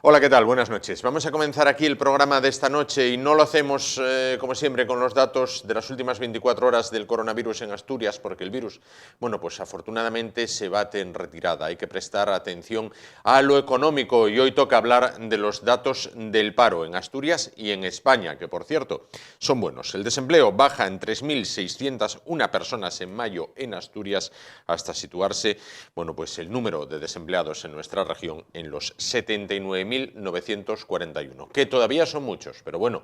Hola, ¿qué tal? Buenas noches. Vamos a comenzar aquí el programa de esta noche y no lo hacemos, como siempre, con los datos de las últimas 24 horas del coronavirus en Asturias, porque el virus, bueno, pues afortunadamente se bate en retirada. Hay que prestar atención a lo económico y hoy toca hablar de los datos del paro en Asturias y en España, que por cierto son buenos. El desempleo baja en 3.601 personas en mayo en Asturias hasta situarse, bueno, pues el número de desempleados en nuestra región en los 79.941, que todavía son muchos, pero bueno,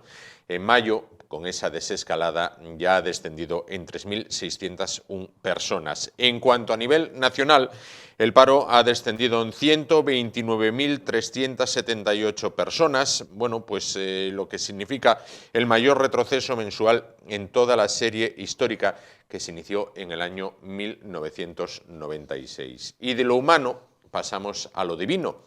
en mayo, con esa desescalada, ya ha descendido en 3.601 personas. En cuanto a nivel nacional, el paro ha descendido en 129.378 personas, bueno, pues lo que significa el mayor retroceso mensual en toda la serie histórica que se inició en el año 1996. Y de lo humano pasamos a lo divino,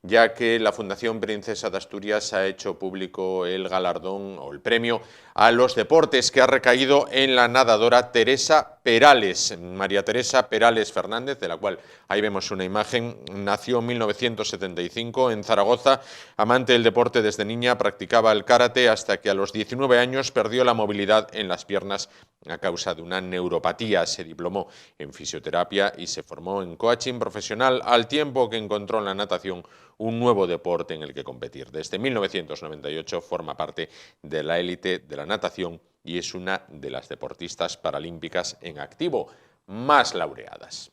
ya que la Fundación Princesa de Asturias ha hecho público el galardón o el premio a los deportes que ha recaído en la nadadora Teresa Perales. María Teresa Perales Fernández, de la cual ahí vemos una imagen, nació en 1975 en Zaragoza, amante del deporte desde niña, practicaba el karate hasta que a los 19 años perdió la movilidad en las piernas a causa de una neuropatía. Se diplomó en fisioterapia y se formó en coaching profesional al tiempo que encontró en la natación un nuevo deporte en el que competir. Desde 1998 forma parte de la élite de la natación y es una de las deportistas paralímpicas en activo más laureadas.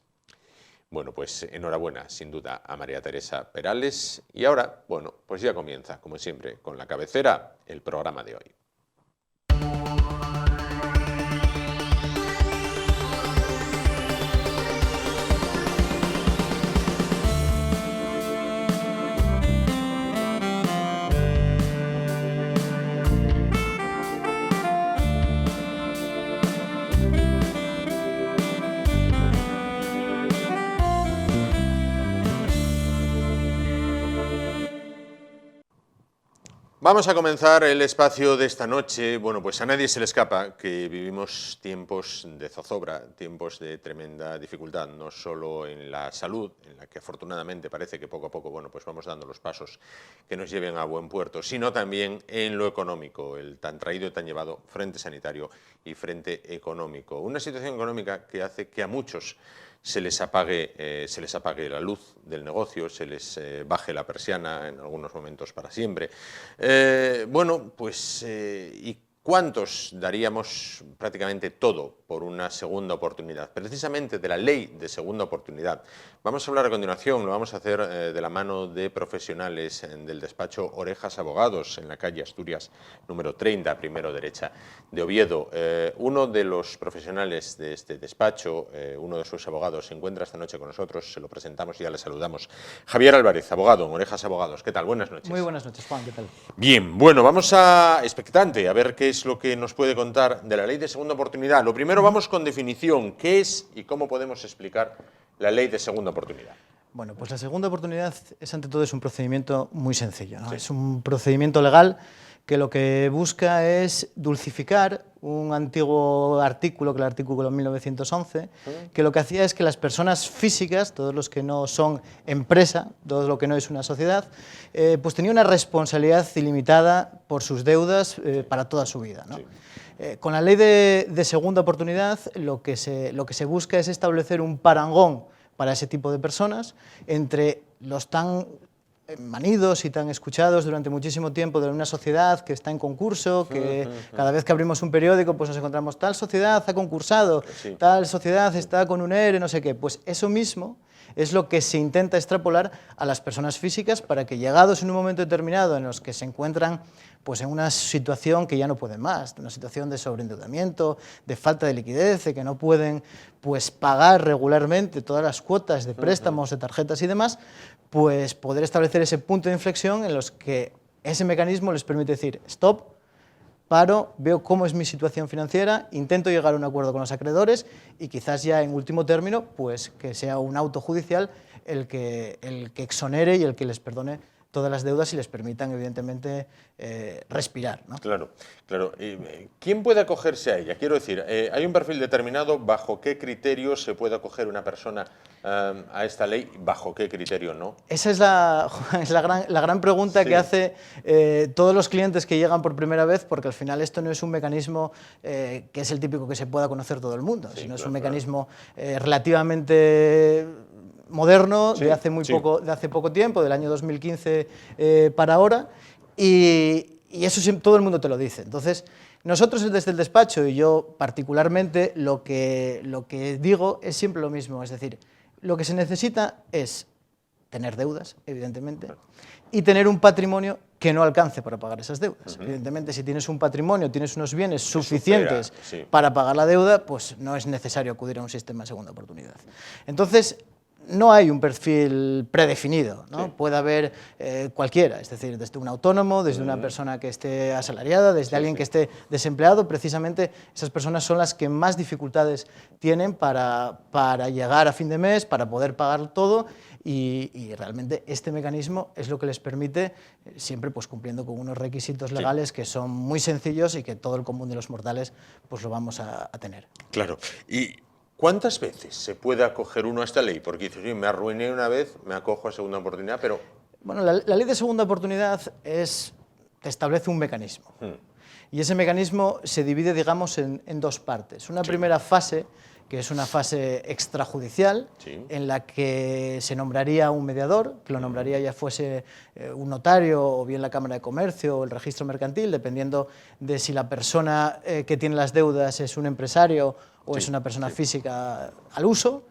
Bueno, pues enhorabuena, sin duda, a María Teresa Perales. Y ahora, bueno, pues ya comienza, como siempre, con la cabecera, el programa de hoy. Vamos a comenzar el espacio de esta noche. Bueno, pues a nadie se le escapa que vivimos tiempos de zozobra, tiempos de tremenda dificultad, no solo en la salud, en la que afortunadamente parece que poco a poco, bueno, pues vamos dando los pasos que nos lleven a buen puerto, sino también en lo económico, el tan traído y tan llevado frente sanitario y frente económico. Una situación económica que hace que a muchos se les apague la luz del negocio, se les baje la persiana en algunos momentos para siempre. Bueno, pues ¿y cuántos daríamos prácticamente todo por una segunda oportunidad? Precisamente de la ley de segunda oportunidad. Vamos a hablar a continuación, lo vamos a hacer de la mano de profesionales del despacho Orejas Abogados en la calle Asturias número 30, primero derecha de Oviedo. Uno de los profesionales de este despacho, uno de sus abogados, se encuentra esta noche con nosotros, se lo presentamos y ya le saludamos. Javier Álvarez, abogado en Orejas Abogados. ¿Qué tal? Buenas noches. Muy buenas noches, Juan, ¿qué tal? Bien, bueno, vamos a expectante a ver qué es lo que nos puede contar de la ley de segunda oportunidad. Lo primero, vamos con definición. ¿Qué es y cómo podemos explicar la ley de segunda oportunidad? Bueno, pues la segunda oportunidad es ante todo un procedimiento muy sencillo, ¿no? Sí. Es un procedimiento legal que lo que busca es dulcificar un antiguo artículo, que es el artículo 1911, que lo que hacía es que las personas físicas, todos los que no son empresa, todo lo que no es una sociedad, pues tenía una responsabilidad ilimitada por sus deudas para toda su vida, ¿no? Sí. Con la ley de segunda oportunidad lo que se busca es establecer un parangón para ese tipo de personas entre los tan manidos y tan escuchados durante muchísimo tiempo de una sociedad que está en concurso, que cada vez que abrimos un periódico pues nos encontramos tal sociedad ha concursado, sí, tal sociedad está con un ERE, no sé qué. Pues eso mismo es lo que se intenta extrapolar a las personas físicas para que, llegados en un momento determinado en los que se encuentran pues en una situación que ya no pueden más, una situación de sobreendeudamiento, de falta de liquidez, de que no pueden pues pagar regularmente todas las cuotas de préstamos, de tarjetas y demás, pues poder establecer ese punto de inflexión en los que ese mecanismo les permite decir stop, paro, veo cómo es mi situación financiera, intento llegar a un acuerdo con los acreedores y quizás ya en último término pues que sea un auto judicial el que exonere y el que les perdone todas las deudas y les permitan, evidentemente, respirar, ¿no? Claro, claro. ¿Quién puede acogerse a ella? Quiero decir, ¿hay un perfil determinado? ¿Bajo qué criterios se puede acoger una persona a esta ley? ¿Bajo qué criterio no? Esa es la gran pregunta Sí. que hace todos los clientes que llegan por primera vez, porque al final esto no es un mecanismo que es el típico que se pueda conocer todo el mundo, Sí, sino es claro, un mecanismo relativamente moderno, Sí, de hace sí. de hace poco tiempo, del año 2015 para ahora, y eso todo el mundo te lo dice. Entonces, nosotros desde el despacho, y yo particularmente, lo que digo es siempre lo mismo, es decir, lo que se necesita es tener deudas, evidentemente, y tener un patrimonio que no alcance para pagar esas deudas. Evidentemente, si tienes un patrimonio, tienes unos bienes suficientes sí. para pagar la deuda, pues no es necesario acudir a un sistema de segunda oportunidad. Entonces, no hay un perfil predefinido, ¿no? Sí. Puede haber cualquiera, es decir, desde un autónomo, desde una persona que esté asalariada, desde alguien que esté desempleado. Precisamente esas personas son las que más dificultades tienen para llegar a fin de mes, para poder pagar todo, y realmente este mecanismo es lo que les permite, siempre pues cumpliendo con unos requisitos legales que son muy sencillos y que todo el común de los mortales pues lo vamos a tener. Claro. ¿Y cuántas veces se puede acoger uno a esta ley? Porque dices, sí, me arruiné una vez, me acojo a segunda oportunidad, pero... Bueno, la ley de segunda oportunidad te establece un mecanismo. Y ese mecanismo se divide, digamos, en dos partes. Una primera fase, que es una fase extrajudicial, en la que se nombraría un mediador, que lo nombraría ya fuese un notario o bien la Cámara de Comercio o el registro mercantil, dependiendo de si la persona que tiene las deudas es un empresario o es una persona física al uso.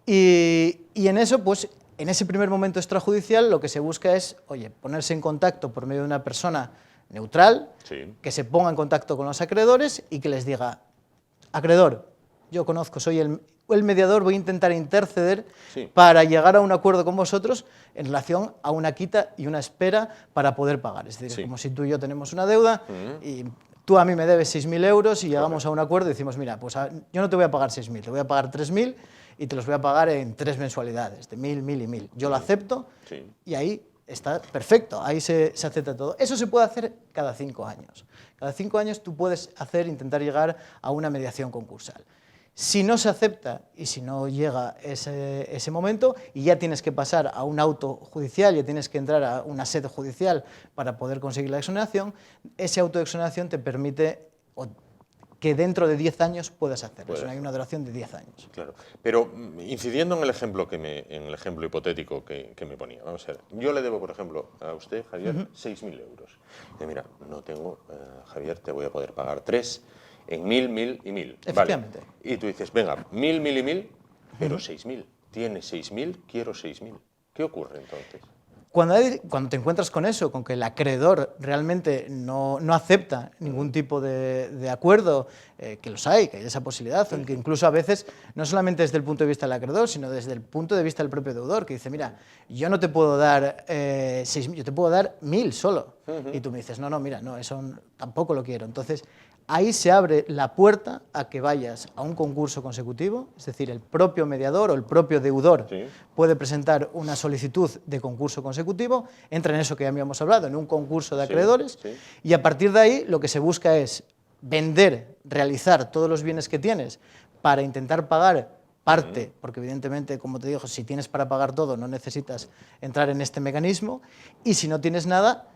Y en eso, pues, en ese primer momento extrajudicial, lo que se busca es, oye, ponerse en contacto por medio de una persona neutral, que se ponga en contacto con los acreedores y que les diga, acreedor, yo conozco, soy el mediador, voy a intentar interceder para llegar a un acuerdo con vosotros en relación a una quita y una espera para poder pagar. Es decir, como si tú y yo tenemos una deuda y tú a mí me debes 6.000 euros y llegamos a un acuerdo y decimos, mira, pues yo no te voy a pagar 6.000, te voy a pagar 3.000 y te los voy a pagar en 3 mensualidades, de 1.000, 1.000 y 1.000. Yo lo acepto y ahí está perfecto, ahí se acepta todo. Eso se puede hacer cada 5 años. Cada 5 años tú puedes intentar llegar a una mediación concursal. Si no se acepta y si no llega ese momento y ya tienes que pasar a un auto judicial, ya tienes que entrar a una sede judicial para poder conseguir la exoneración, ese auto de exoneración te permite que dentro de 10 años puedas hacerlo. Hay una duración de 10 años. Claro, pero incidiendo en el ejemplo, en el ejemplo hipotético que me ponía, vamos a ver, yo le debo, por ejemplo, a usted, Javier, 6.000 euros. Y mira, no tengo, Javier, te voy a poder pagar 3 en 1.000, 1.000 y 1.000. Efectivamente. Vale. Y tú dices, venga, 1.000, 1.000 y 1.000, pero 6.000. Tiene 6.000, quiero 6.000. ¿Qué ocurre entonces? Cuando te encuentras con eso, con que el acreedor realmente no acepta ningún tipo de acuerdo, que los hay, que hay esa posibilidad, aunque incluso a veces, no solamente desde el punto de vista del acreedor, sino desde el punto de vista del propio deudor, que dice, mira, yo no te puedo dar 6.000, yo te puedo dar 1.000 solo. Y tú me dices, no, mira, no, eso tampoco lo quiero. Entonces, ahí se abre la puerta a que vayas a un concurso consecutivo, es decir, el propio mediador o el propio deudor puede presentar una solicitud de concurso consecutivo, entra en eso que ya habíamos hablado, en un concurso de acreedores, y a partir de ahí lo que se busca es vender, realizar todos los bienes que tienes para intentar pagar parte, porque evidentemente, como te digo, si tienes para pagar todo no necesitas entrar en este mecanismo, y si no tienes nada,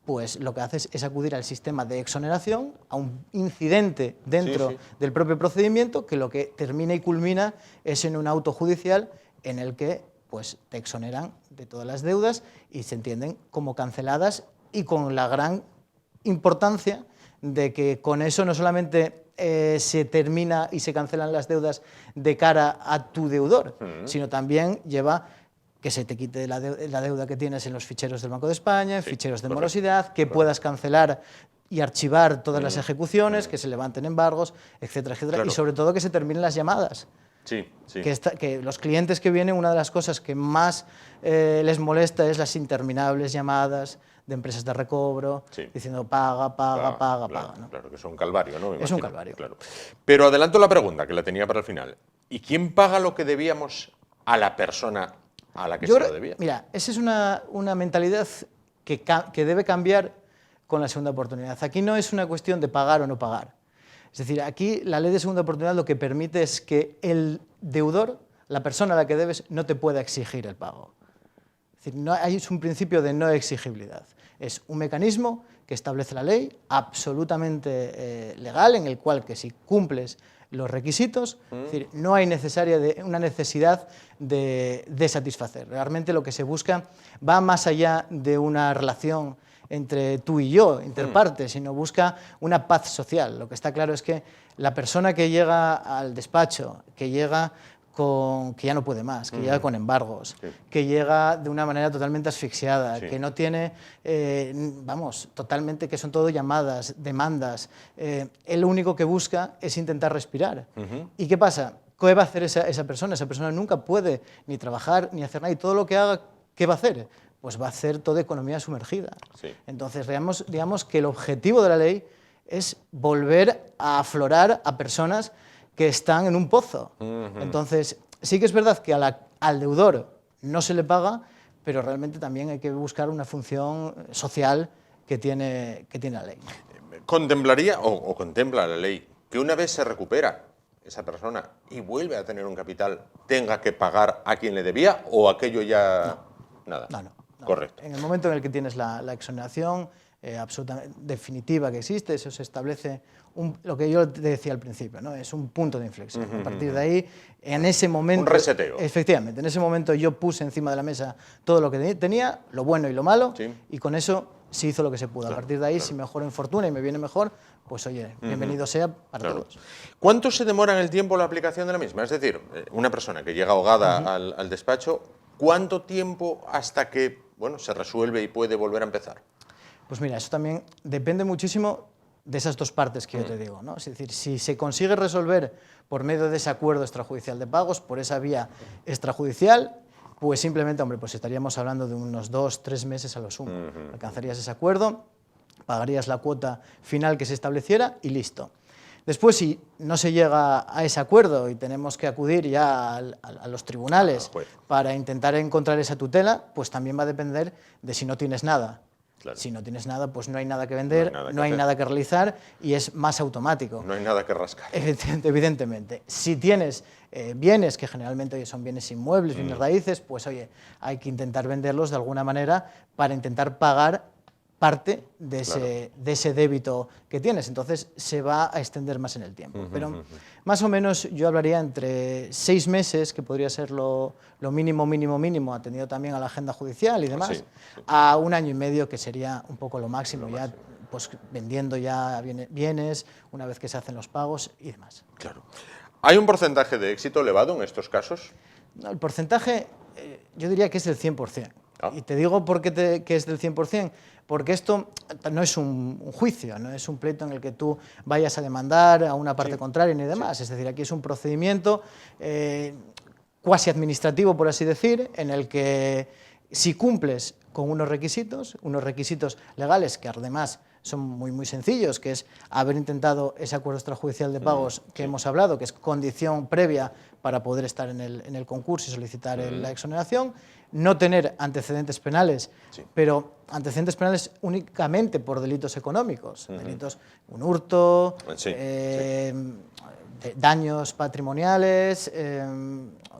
pues lo que haces es acudir al sistema de exoneración, a un incidente dentro del propio procedimiento que lo que termina y culmina es en un auto judicial en el que pues, te exoneran de todas las deudas y se entienden como canceladas, y con la gran importancia de que con eso no solamente se termina y se cancelan las deudas de cara a tu deudor, sino también lleva que se te quite la deuda que tienes en los ficheros del Banco de España, en ficheros de morosidad, que puedas cancelar y archivar todas las ejecuciones, que se levanten embargos, etcétera, etcétera, y sobre todo que se terminen las llamadas. Que los clientes que vienen, una de las cosas que más les molesta es las interminables llamadas de empresas de recobro, diciendo paga, ¿no? Claro, que es un calvario, ¿no? Es un calvario. Claro. Pero adelanto la pregunta, que la tenía para el final. ¿Y quién paga lo que debíamos a la persona a la que se lo debía? Mira, esa es una mentalidad que debe cambiar con la segunda oportunidad. Aquí no es una cuestión de pagar o no pagar. Es decir, aquí la ley de segunda oportunidad lo que permite es que el deudor, la persona a la que debes, no te pueda exigir el pago. Es decir, es un principio de no exigibilidad. Es un mecanismo que establece la ley, absolutamente legal, en el cual que si cumples los requisitos, es decir, no hay una necesidad de satisfacer. Realmente lo que se busca va más allá de una relación entre tú y yo, interpartes, sino busca una paz social. Lo que está claro es que la persona que llega al despacho, que llega que ya no puede más, que llega con embargos, que llega de una manera totalmente asfixiada, que no tiene, totalmente, que son todo llamadas, demandas, él lo único que busca es intentar respirar. ¿Y qué pasa? ¿Qué va a hacer esa persona? Esa persona nunca puede ni trabajar, ni hacer nada, y todo lo que haga, ¿qué va a hacer? Pues va a hacer toda economía sumergida. Entonces, digamos que el objetivo de la ley es volver a aflorar a personas que están en un pozo. Entonces, sí que es verdad que al deudor no se le paga, pero realmente también hay que buscar una función social que tiene la ley. ¿Contemplaría o contempla la ley que una vez se recupera esa persona y vuelve a tener un capital, tenga que pagar a quien le debía o aquello ya nada? No. Correcto. En el momento en el que tienes la exoneración absolutamente definitiva que existe, eso se establece lo que yo te decía al principio, ¿no? Es un punto de inflexión. A partir de ahí, en ese momento... Un reseteo. Efectivamente, en ese momento yo puse encima de la mesa todo lo que tenía, lo bueno y lo malo, y con eso se hizo lo que se pudo. Claro, a partir de ahí, si mejoro en fortuna y me viene mejor, pues oye, bienvenido sea para todos. ¿Cuánto se demora en el tiempo la aplicación de la misma? Es decir, una persona que llega ahogada al despacho, ¿cuánto tiempo hasta que se resuelve y puede volver a empezar? Pues mira, eso también depende muchísimo de esas dos partes que yo te digo, ¿no? Es decir, si se consigue resolver por medio de ese acuerdo extrajudicial de pagos, por esa vía extrajudicial, pues simplemente, pues estaríamos hablando de unos 2 o 3 meses a lo sumo. Alcanzarías ese acuerdo, pagarías la cuota final que se estableciera y listo. Después, si no se llega a ese acuerdo y tenemos que acudir ya a los tribunales para intentar encontrar esa tutela, pues también va a depender de si no tienes nada. Claro. Si no tienes nada, pues no hay nada que vender, no hay nada que realizar y es más automático. No hay nada que rascar. Evidentemente. Si tienes bienes, que generalmente son bienes inmuebles, bienes raíces, pues oye, hay que intentar venderlos de alguna manera para intentar pagar parte de ese débito que tienes. Entonces se va a extender más en el tiempo. Pero más o menos yo hablaría entre 6 meses, que podría ser lo mínimo, atendido también a la agenda judicial y demás, a 1 año y medio, que sería un poco lo máximo, ya pues vendiendo ya bienes, una vez que se hacen los pagos y demás. Claro. ¿Hay un porcentaje de éxito elevado en estos casos? No, el porcentaje yo diría que es del 100%. Y te digo por qué que es del 100%, porque esto no es un juicio, no es un pleito en el que tú vayas a demandar a una parte contraria ni demás. Es decir, aquí es un procedimiento cuasi administrativo, por así decir, en el que si cumples con unos requisitos legales, que además son muy sencillos, que es haber intentado ese acuerdo extrajudicial de pagos que hemos hablado, que es condición previa para poder estar en el concurso y solicitar la exoneración, no tener antecedentes penales, pero antecedentes penales únicamente por delitos económicos, delitos, un hurto, daños patrimoniales,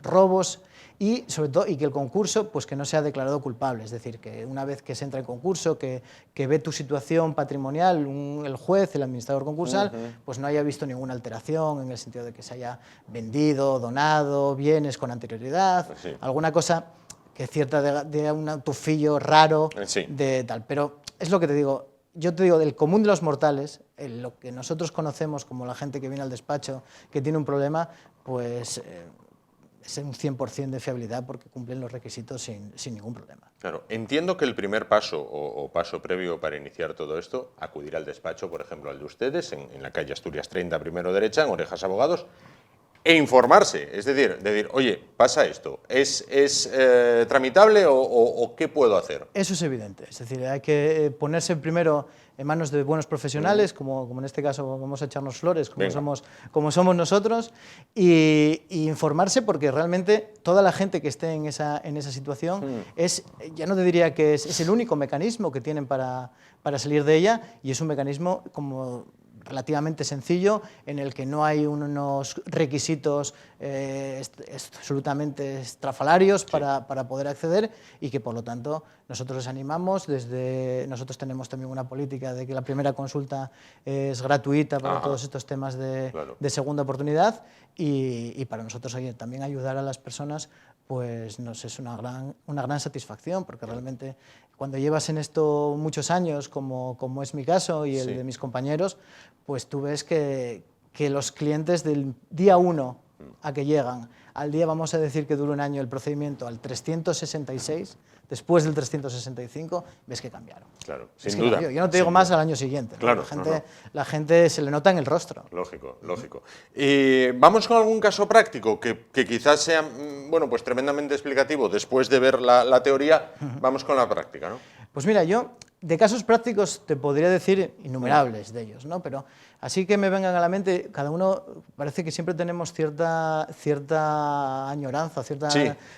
robos, y sobre todo que el concurso pues que no sea declarado culpable, es decir, que una vez que se entra en concurso, que ve tu situación patrimonial, el juez, el administrador concursal, pues no haya visto ninguna alteración en el sentido de que se haya vendido, donado bienes con anterioridad, alguna cosa que es cierta de un tufillo raro de tal. Pero es lo que te digo, yo te digo, del común de los mortales, lo que nosotros conocemos como la gente que viene al despacho, que tiene un problema, pues es un 100% de fiabilidad porque cumplen los requisitos sin ningún problema. Claro, entiendo que el primer paso o paso previo para iniciar todo esto, acudir al despacho, por ejemplo, al de ustedes, en la calle Asturias 30, primero derecha, en Orejas Abogados, E informarse, es decir, oye, pasa esto, ¿es tramitable o qué puedo hacer? Eso es evidente, es decir, hay que ponerse primero en manos de buenos profesionales, como en este caso vamos a echarnos flores, como somos nosotros, y informarse, porque realmente toda la gente que esté en esa situación ya no te diría que es el único mecanismo que tienen para salir de ella, y es un mecanismo como relativamente sencillo, en el que no hay unos requisitos absolutamente estrafalarios para poder acceder, y que por lo tanto nosotros les animamos. Nosotros tenemos también una política de que la primera consulta es gratuita para todos estos temas de segunda oportunidad, y para nosotros también ayudar a las personas pues nos es una gran satisfacción, porque realmente cuando llevas en esto muchos años, como es mi caso y el de mis compañeros, pues tú ves que los clientes del día 1 a que llegan, al día, vamos a decir que dura un año el procedimiento, al 366, después del 365, ves que cambiaron. Claro, sin duda. Yo no te digo más al año siguiente. Claro, la gente se le nota en el rostro. Lógico. Y vamos con algún caso práctico que quizás sea, bueno, pues tremendamente explicativo después de ver la teoría. Vamos con la práctica, ¿no? Pues mira, yo de casos prácticos te podría decir innumerables de ellos, ¿no? Pero así que me vengan a la mente, cada uno parece que siempre tenemos cierta añoranza, cierta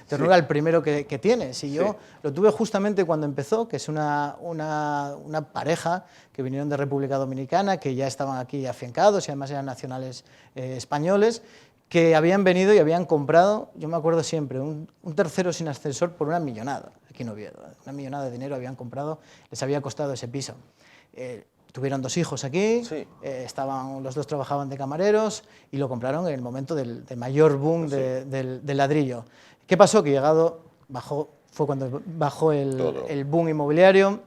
ternura al primero que tienes. Y yo lo tuve justamente cuando empezó, que es una pareja que vinieron de República Dominicana, que ya estaban aquí afincados y además eran nacionales españoles, que habían venido y habían comprado, yo me acuerdo siempre, un tercero sin ascensor por una millonada, aquí en Oviedo, una millonada de dinero habían comprado, les había costado ese piso. Tuvieron 2 hijos aquí, los 2 trabajaban de camareros y lo compraron en el momento del mayor boom del ladrillo. ¿Qué pasó? Que fue cuando bajó el boom inmobiliario,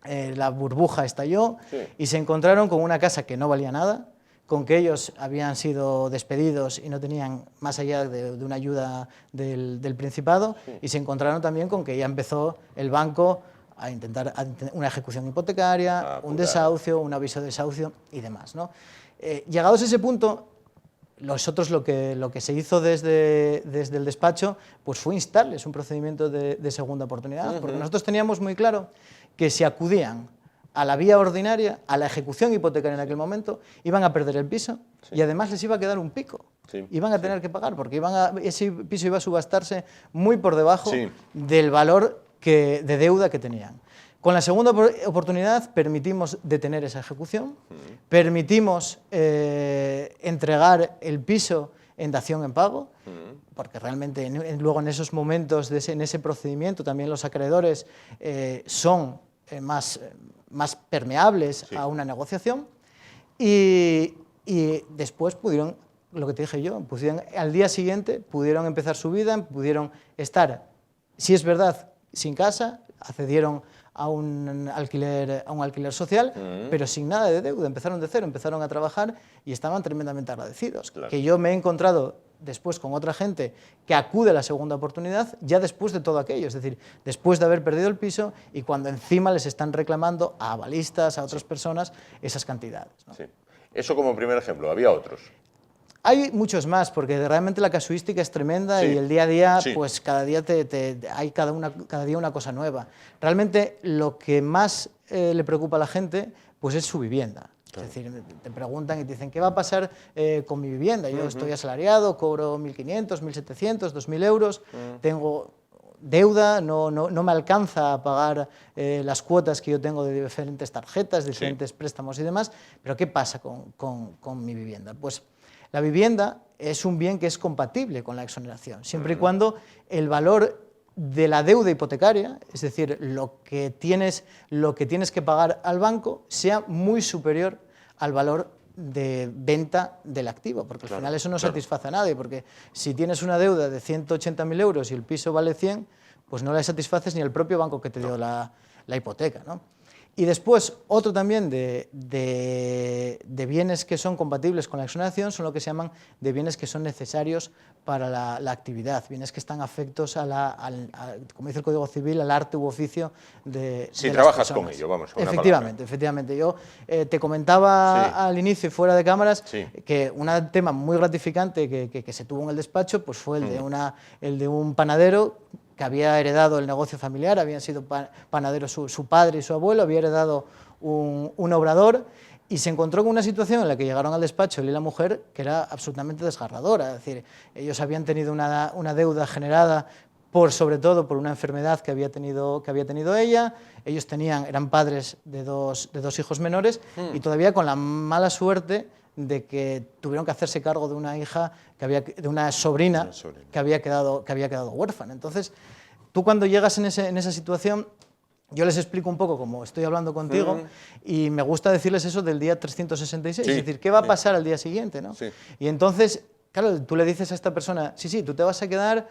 la burbuja estalló y se encontraron con una casa que no valía nada, con que ellos habían sido despedidos y no tenían más allá de una ayuda del Principado, y se encontraron también con que ya empezó el banco a intentar una ejecución hipotecaria, un desahucio, un aviso de desahucio y demás, ¿no? Llegados a ese punto, nosotros lo que se hizo desde el despacho pues fue instarles un procedimiento de segunda oportunidad, porque nosotros teníamos muy claro que si acudían a la vía ordinaria, a la ejecución hipotecaria en aquel momento, iban a perder el piso y además les iba a quedar un pico. Iban a tener que pagar, porque ese piso iba a subastarse muy por debajo del valor de deuda que tenían. Con la segunda oportunidad permitimos detener esa ejecución, permitimos entregar el piso en dación en pago, porque realmente luego en esos momentos, en ese procedimiento, también los acreedores son más permeables a una negociación, y después pudieron, lo que te dije yo, al día siguiente pudieron empezar su vida, pudieron estar, si es verdad, sin casa, accedieron a un alquiler social, pero sin nada de deuda, empezaron de cero, empezaron a trabajar y estaban tremendamente agradecidos. Claro. Que yo me he encontrado después con otra gente que acude a la segunda oportunidad ya después de todo aquello, es decir, después de haber perdido el piso y cuando encima les están reclamando a avalistas, a otras personas, esas cantidades, ¿no? Sí. Eso como primer ejemplo, ¿había otros? Hay muchos más, porque realmente la casuística es tremenda y el día a día, pues cada día hay cada día una cosa nueva. Realmente lo que más le preocupa a la gente pues es su vivienda. Claro. Es decir, te preguntan y te dicen, ¿qué va a pasar con mi vivienda? Yo estoy asalariado, cobro 1.500, 1.700, 2.000 euros, tengo deuda, no me alcanza a pagar las cuotas que yo tengo de diferentes tarjetas, diferentes préstamos y demás, pero ¿qué pasa con mi vivienda? Pues la vivienda es un bien que es compatible con la exoneración, siempre y cuando el valor de la deuda hipotecaria, es decir, lo que tienes que pagar al banco, sea muy superior al valor de venta del activo, porque al final eso no satisface a nadie, porque si tienes una deuda de 180.000 euros y el piso vale 100, pues no la satisfaces ni el propio banco que te dio la hipoteca, ¿no? Y después, otro también de bienes que son compatibles con la exoneración son lo que se llaman de bienes que son necesarios para la actividad, bienes que están afectos como dice el Código Civil, al arte u oficio de Si las trabajas personas. con ello, vamos, con una Efectivamente, efectivamente. Yo te comentaba al inicio y fuera de cámaras que un tema muy gratificante que se tuvo en el despacho pues fue el de un panadero que había heredado el negocio familiar, habían sido panaderos su padre y su abuelo, había heredado un obrador y se encontró con una situación en la que llegaron al despacho él y la mujer que era absolutamente desgarradora. Es decir, ellos habían tenido una deuda generada sobre todo por una enfermedad que había tenido ella, ellos eran padres de dos hijos menores y todavía con la mala suerte de que tuvieron que hacerse cargo de una hija, de una sobrina que había quedado huérfana. Entonces, tú cuando llegas en esa situación, yo les explico un poco como estoy hablando contigo y me gusta decirles eso del día 366, es decir, ¿qué va a pasar al día siguiente, ¿no? Y entonces, claro, tú le dices a esta persona, sí, tú te vas a quedar,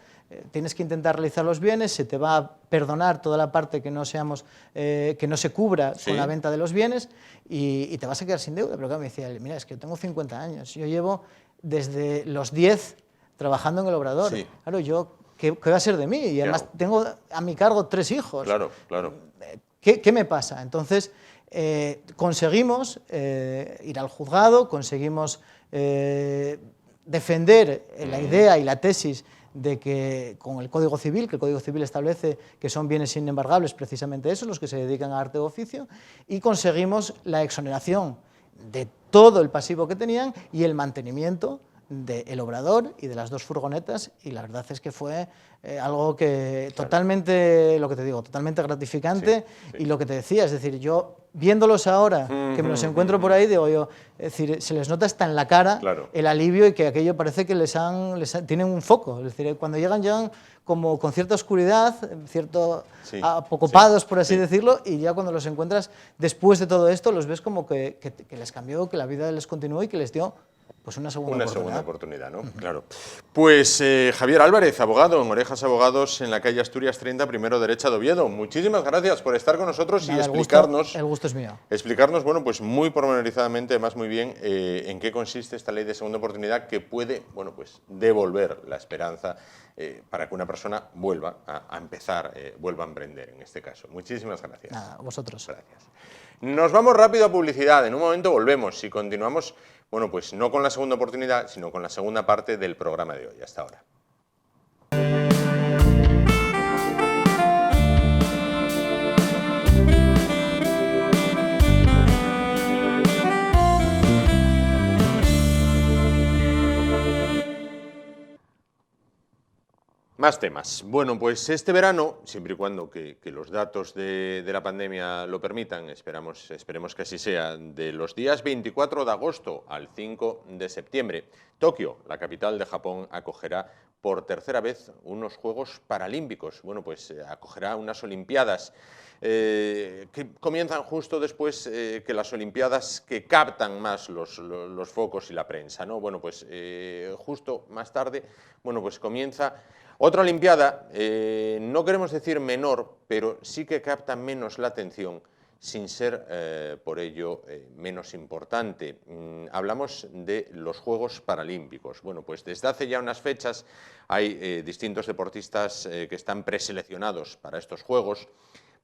tienes que intentar realizar los bienes, se te va a perdonar toda la parte que no se cubra con la venta de los bienes y te vas a quedar sin deuda. Pero claro, me decía, mira, es que yo tengo 50 años, yo llevo desde los 10 trabajando en el obrador. Claro, ¿qué va a ser de mí? Y además tengo a mi cargo 3 hijos. Claro. ¿Qué me pasa? Entonces, conseguimos ir al juzgado, conseguimos defender la idea y la tesis de que con el Código Civil, que el Código Civil establece que son bienes inembargables precisamente esos, los que se dedican a arte o oficio, y conseguimos la exoneración de todo el pasivo que tenían y el mantenimiento del obrador y de las 2 furgonetas, y la verdad es que fue algo que totalmente, lo que te digo, totalmente gratificante. Y lo que te decía, es decir, yo viéndolos ahora, que me los encuentro por ahí, digo yo, es decir, se les nota hasta en la cara el alivio y que aquello parece que tienen un foco, es decir, cuando llegan como con cierta oscuridad, apocopados, por así decirlo, y ya cuando los encuentras después de todo esto, los ves como que les cambió, que la vida les continuó y que les dio pues una segunda oportunidad, ¿no? Claro. Pues Javier Álvarez, abogado en Orejas Abogados en la calle Asturias 30, primero derecha de Oviedo. Muchísimas gracias por estar con nosotros y explicarnos. El gusto es mío. Explicarnos, bueno, pues muy pormenorizadamente, además muy bien, en qué consiste esta ley de segunda oportunidad que puede, bueno, pues devolver la esperanza para que una persona vuelva a empezar, vuelva a emprender en este caso. Muchísimas gracias. Nada, vosotros. Gracias. Nos vamos rápido a publicidad. En un momento volvemos y continuamos. Bueno, pues no con la segunda oportunidad, sino con la segunda parte del programa de hoy. Hasta ahora. Más temas. Bueno, pues este verano, siempre y cuando que los datos de la pandemia lo permitan, esperemos que así sea, de los días 24 de agosto al 5 de septiembre, Tokio, la capital de Japón, acogerá por tercera vez unos Juegos Paralímpicos. Bueno, pues acogerá unas Olimpiadas que comienzan justo después que las Olimpiadas que captan más los focos y la prensa, ¿no? Bueno, pues justo más tarde, bueno, pues comienza otra Olimpiada, no queremos decir menor, pero sí que capta menos la atención, sin ser por ello menos importante. Hablamos de los Juegos Paralímpicos. Bueno, pues desde hace ya unas fechas hay distintos deportistas que están preseleccionados para estos Juegos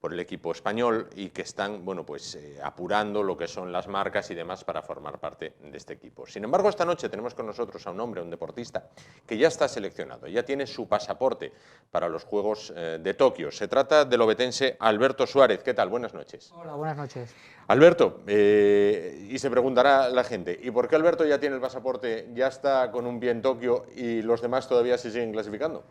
por el equipo español y que están, bueno, pues apurando lo que son las marcas y demás para formar parte de este equipo. Sin embargo, esta noche tenemos con nosotros a un hombre, un deportista, que ya está seleccionado, ya tiene su pasaporte para los Juegos de Tokio. Se trata del ovetense Alberto Suárez. ¿Qué tal? Buenas noches. Hola, buenas noches. Alberto, y se preguntará la gente, ¿y por qué Alberto ya tiene el pasaporte, ya está con un pie en Tokio y los demás todavía se siguen clasificando?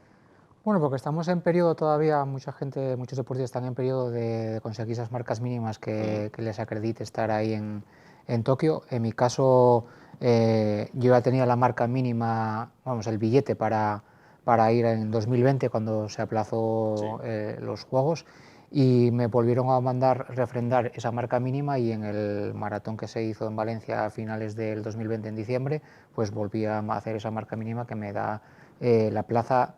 Bueno, porque estamos en periodo todavía, muchos deportistas están en periodo de conseguir esas marcas mínimas que les acredite estar ahí en Tokio. En mi caso, yo ya tenía la marca mínima, vamos, el billete para ir en 2020 cuando se aplazó los Juegos, y me volvieron a mandar refrendar esa marca mínima, y en el maratón que se hizo en Valencia a finales del 2020 en diciembre, pues volví a hacer esa marca mínima que me da la plaza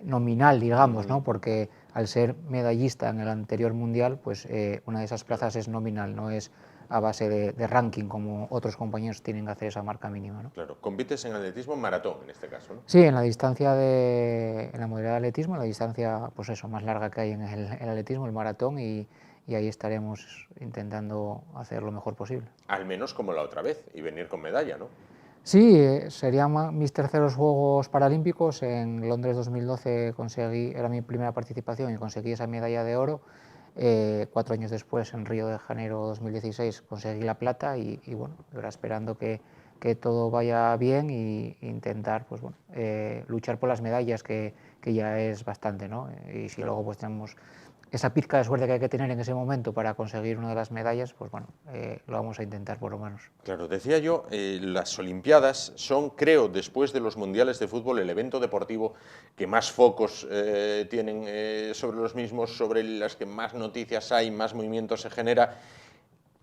nominal, digamos, ¿no? Porque al ser medallista en el anterior mundial, pues una de esas plazas es nominal, no es a base de ranking como otros compañeros tienen que hacer esa marca mínima, ¿no? Claro, compites en atletismo maratón en este caso, ¿no? Sí, en la distancia en la modalidad de atletismo, en la distancia pues eso, más larga que hay en el atletismo, el maratón, y ahí estaremos intentando hacer lo mejor posible. Al menos como la otra vez, y venir con medalla, ¿no? Sí, serían mis terceros Juegos Paralímpicos. En Londres 2012 era mi primera participación y conseguí esa medalla de oro. 4 años después, en Río de Janeiro 2016, conseguí la plata y bueno, ahora esperando que todo vaya bien e intentar pues, bueno, luchar por las medallas, que ya es bastante, ¿no? Y si luego pues tenemos esa pizca de suerte que hay que tener en ese momento para conseguir una de las medallas, pues bueno, lo vamos a intentar por lo menos. Claro, decía yo, las Olimpiadas son, creo, después de los Mundiales de Fútbol, el evento deportivo que más focos tienen sobre los mismos, sobre las que más noticias hay, más movimiento se genera.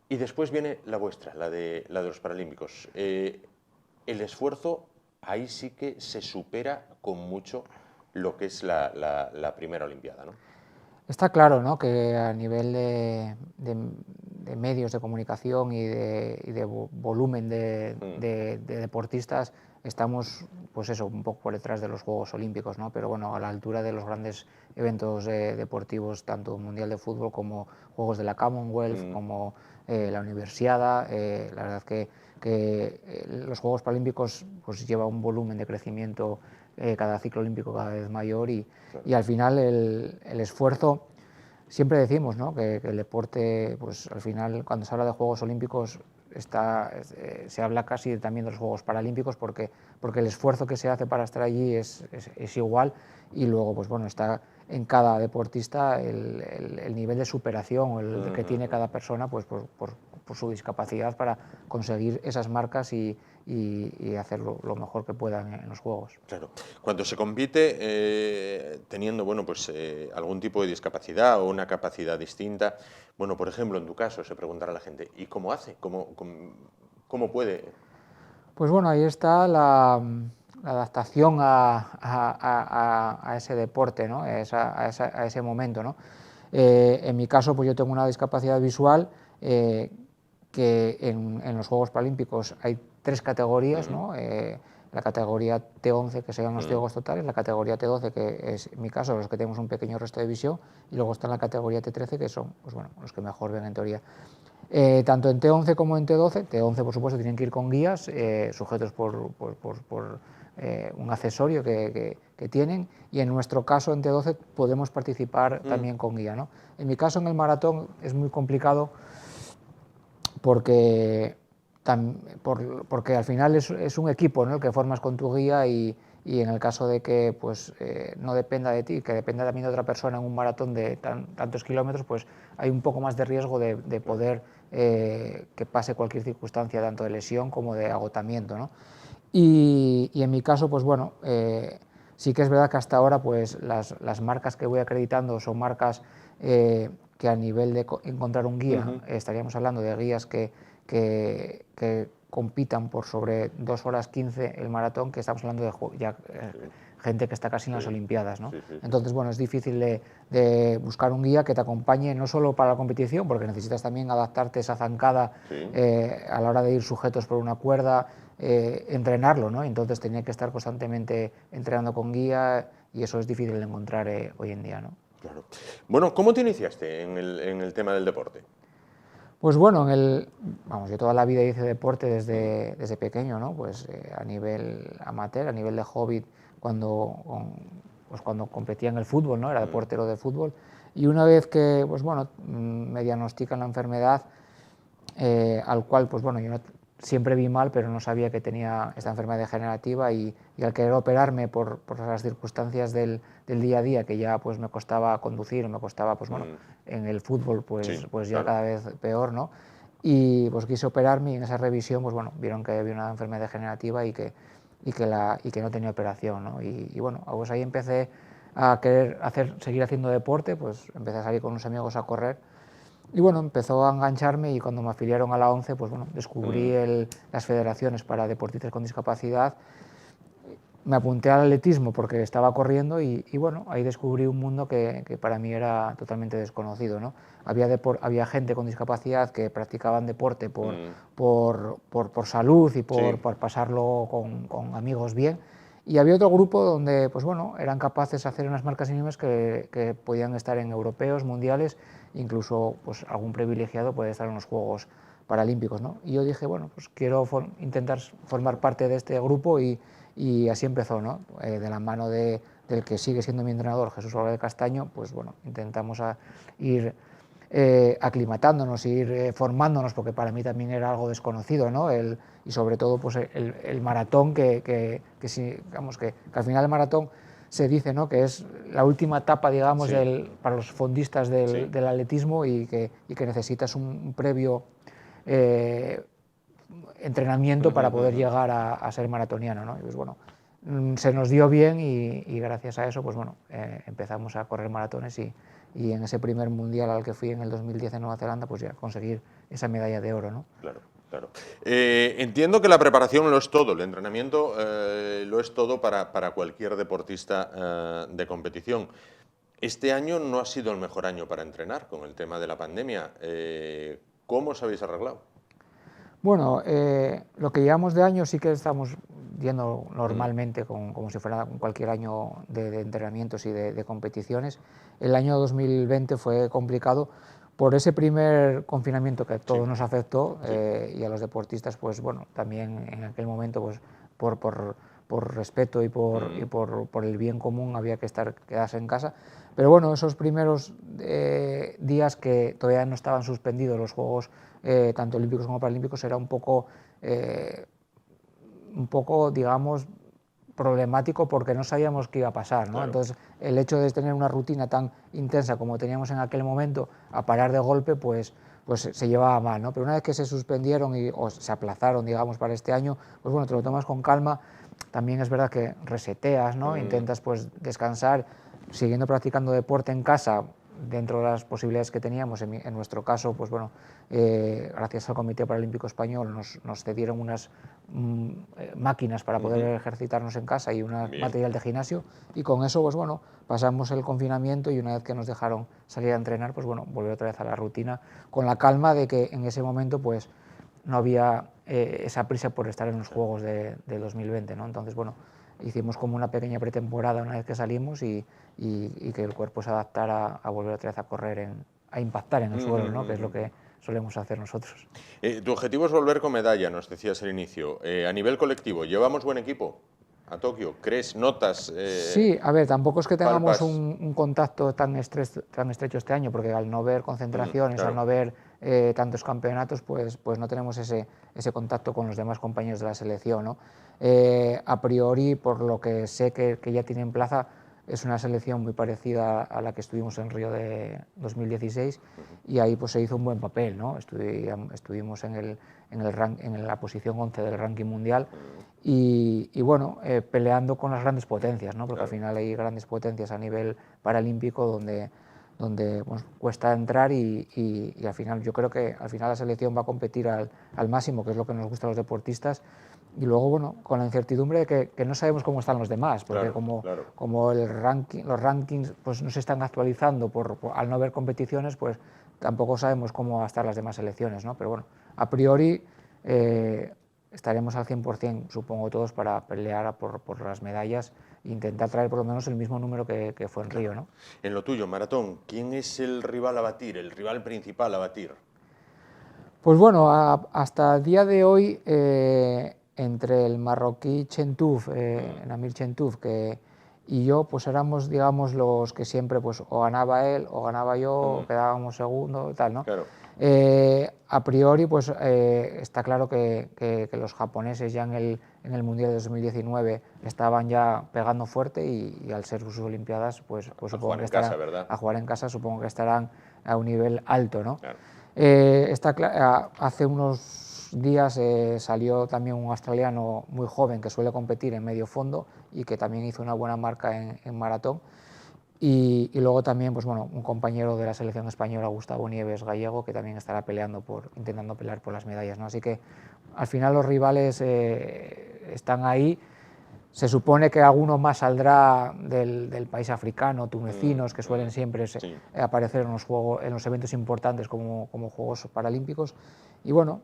Y después viene la vuestra, la de los Paralímpicos. El esfuerzo ahí sí que se supera con mucho lo que es la primera Olimpiada, ¿no? Está claro, ¿no?, que a nivel de medios de comunicación y de volumen de deportistas estamos, pues eso, un poco por detrás de los Juegos Olímpicos, ¿no? Pero bueno, a la altura de los grandes eventos deportivos, tanto Mundial de Fútbol como Juegos de la Commonwealth, como la Universiada. La verdad que los Juegos Paralímpicos pues lleva un volumen de crecimiento cada ciclo olímpico cada vez mayor y al final el esfuerzo, siempre decimos, ¿no?, que el deporte, pues al final cuando se habla de Juegos Olímpicos se habla casi también de los Juegos Paralímpicos porque el esfuerzo que se hace para estar allí es igual, y luego pues bueno, está en cada deportista el nivel de superación el que tiene cada persona pues por su discapacidad para conseguir esas marcas y hacerlo lo mejor que puedan en los Juegos. Claro. Cuando se compite teniendo, bueno, pues, algún tipo de discapacidad o una capacidad distinta, bueno, por ejemplo, en tu caso, se preguntará a la gente, ¿y cómo hace? ¿Cómo puede? Pues bueno, ahí está la adaptación a ese deporte, ¿no?, a ese momento, ¿no? En mi caso, pues yo tengo una discapacidad visual, que en los Juegos Paralímpicos hay 3 categorías, ¿no? La categoría T11, que serían los ciegos totales, la categoría T12, que es en mi caso los que tenemos un pequeño resto de visión, y luego está la categoría T13, que son pues bueno, los que mejor ven en teoría. Tanto en T11 como en T12, T11 por supuesto tienen que ir con guías, sujetos por un accesorio que tienen, y en nuestro caso en T12 podemos participar también con guía, ¿no? En mi caso en el maratón es muy complicado porque al final es un equipo, ¿no?, el que formas con tu guía, y en el caso de que pues, no dependa de ti, que dependa también de otra persona en un maratón de tantos kilómetros, pues hay un poco más de riesgo de poder que pase cualquier circunstancia, tanto de lesión como de agotamiento, ¿no? Y en mi caso, pues bueno, sí que es verdad que hasta ahora pues las marcas que voy acreditando son marcas que a nivel de encontrar un guía, estaríamos hablando de guías que compitan por sobre 2 horas 15 el maratón, que estamos hablando de ya, gente que está casi en las Olimpiadas, ¿no? Entonces, bueno, es difícil de buscar un guía que te acompañe no solo para la competición, porque necesitas también adaptarte esa zancada a la hora de ir sujetos por una cuerda, entrenarlo, ¿no? Entonces tenía que estar constantemente entrenando con guía, y eso es difícil de encontrar hoy en día, ¿no? Claro. Bueno, ¿cómo te iniciaste en el tema del deporte? Pues bueno, yo toda la vida hice deporte desde pequeño, ¿no? Pues a nivel amateur, a nivel de hobby, cuando competía en el fútbol, ¿no? Era portero de fútbol, y una vez que, pues bueno, me diagnostican la enfermedad, al cual, pues bueno, yo siempre vi mal, pero no sabía que tenía esta enfermedad degenerativa, y al querer operarme por las circunstancias del día a día, que ya pues me costaba conducir, me costaba, pues bueno, en el fútbol pues ya claro, cada vez peor, ¿no? Y pues quise operarme, y en esa revisión pues bueno, vieron que había una enfermedad degenerativa y que no tenía operación, ¿no? Y bueno, pues ahí empecé a querer seguir haciendo deporte, pues empecé a salir con unos amigos a correr. Y bueno, empezó a engancharme, y cuando me afiliaron a la ONCE, pues bueno, descubrí las federaciones para deportistas con discapacidad, me apunté al atletismo porque estaba corriendo y bueno, ahí descubrí un mundo que para mí era totalmente desconocido, ¿no? Había gente con discapacidad que practicaban deporte por salud y Sí. por pasarlo con amigos bien, y había otro grupo donde pues bueno, eran capaces de hacer unas marcas mínimas que podían estar en europeos, mundiales, incluso pues algún privilegiado puede estar en los Juegos Paralímpicos, ¿no? Y yo dije, bueno, pues quiero intentar formar parte de este grupo y así empezó, ¿no? De la mano del que sigue siendo mi entrenador, Jesús Álvarez Castaño, pues bueno, intentamos ir aclimatándonos, ir formándonos, porque para mí también era algo desconocido, ¿no? Y sobre todo pues el maratón, digamos que al final el maratón se dice, ¿no?, que es la última etapa, digamos, Sí. para los fondistas Sí. del atletismo y que necesitas un previo entrenamiento para poder llegar a ser maratoniano, ¿no? Y pues bueno, se nos dio bien y gracias a eso pues bueno, empezamos a correr maratones y en ese primer mundial al que fui en el 2010 en Nueva Zelanda pues ya conseguir esa medalla de oro, ¿no? Claro, claro. Entiendo que la preparación lo es todo, el entrenamiento lo es todo para cualquier deportista de competición. Este año no ha sido el mejor año para entrenar con el tema de la pandemia. ¿Cómo os habéis arreglado? Bueno, lo que llevamos de año sí que estamos yendo normalmente como si fuera cualquier año de entrenamientos y de competiciones. El año 2020 fue complicado por ese primer confinamiento que a Sí, todos nos afectó sí. y a los deportistas, pues bueno, también en aquel momento pues por respeto y por el bien común había que quedarse en casa. Pero bueno, esos primeros días que todavía no estaban suspendidos los Juegos tanto olímpicos como paralímpicos era un poco, digamos, problemático porque no sabíamos qué iba a pasar, ¿no? Claro. Entonces, el hecho de tener una rutina tan intensa como teníamos en aquel momento, a parar de golpe, pues se llevaba mal, ¿no? Pero una vez que se suspendieron o se aplazaron, digamos, para este año, pues bueno, te lo tomas con calma. También es verdad que reseteas, ¿no? Intentas pues descansar, siguiendo practicando deporte en casa, dentro de las posibilidades que teníamos. En nuestro caso, pues bueno, gracias al Comité Paralímpico Español nos cedieron unas máquinas para poder ejercitarnos en casa y un Bien. material de gimnasio, y con eso pues bueno, pasamos el confinamiento y una vez que nos dejaron salir a entrenar, pues bueno, volver otra vez a la rutina con la calma de que en ese momento pues no había esa prisa por estar en los Juegos de 2020, ¿no? Entonces bueno, hicimos como una pequeña pretemporada una vez que salimos y que el cuerpo se adaptara a volver otra vez a correr, a impactar en el suelo, ¿no?, que es lo que solemos hacer nosotros. Tu objetivo es volver con medalla, nos decías al inicio. A nivel colectivo, ¿llevamos buen equipo a Tokio? ¿Crees, notas, Sí, a ver, tampoco es que tengamos palpas? un contacto tan estrecho este año, porque al no ver concentraciones, al Claro. no ver tantos campeonatos, pues no tenemos ese contacto con los demás compañeros de la selección, ¿no? A priori, por lo que sé que ya tienen plaza, es una selección muy parecida a la que estuvimos en Río de 2016 y ahí pues se hizo un buen papel, ¿no? Estuvimos en la posición 11 del ranking mundial y bueno, peleando con las grandes potencias, ¿no? Porque Claro. al final hay grandes potencias a nivel paralímpico donde pues, cuesta entrar y al final yo creo que al final la selección va a competir al máximo, que es lo que nos gusta a los deportistas, y luego bueno, con la incertidumbre de que no sabemos cómo están los demás, porque Claro, claro. como los rankings pues no se están actualizando al no haber competiciones, pues tampoco sabemos cómo van a estar las demás selecciones, ¿no? Pero bueno, a priori estaremos al 100%, supongo todos, para pelear por las medallas e intentar traer por lo menos el mismo número que fue en Río, ¿no? En lo tuyo, maratón, ¿quién es el rival a batir, el rival principal a batir? Pues bueno, hasta el día de hoy, entre el marroquí Chentouf, Namir Chentouf, y yo, pues éramos, digamos, los que siempre, pues o ganaba él, o ganaba yo, o quedábamos segundo, tal, ¿no? Claro. A priori, pues está claro que los japoneses ya en el Mundial de 2019 estaban ya pegando fuerte y al ser sus Olimpiadas, pues supongo jugar que en estarán casa, ¿verdad? a jugar en casa, supongo que estarán a un nivel alto, ¿no? Claro. Hace unos días salió también un australiano muy joven que suele competir en medio fondo y que también hizo una buena marca en maratón. Y luego también, pues bueno, un compañero de la selección española, Gustavo Nieves Gallego, que también estará intentando pelear por las medallas, ¿no? Así que al final los rivales están ahí. Se supone que alguno más saldrá del país africano, tunecinos, que suelen siempre aparecer en los eventos importantes como Juegos Paralímpicos. Y bueno,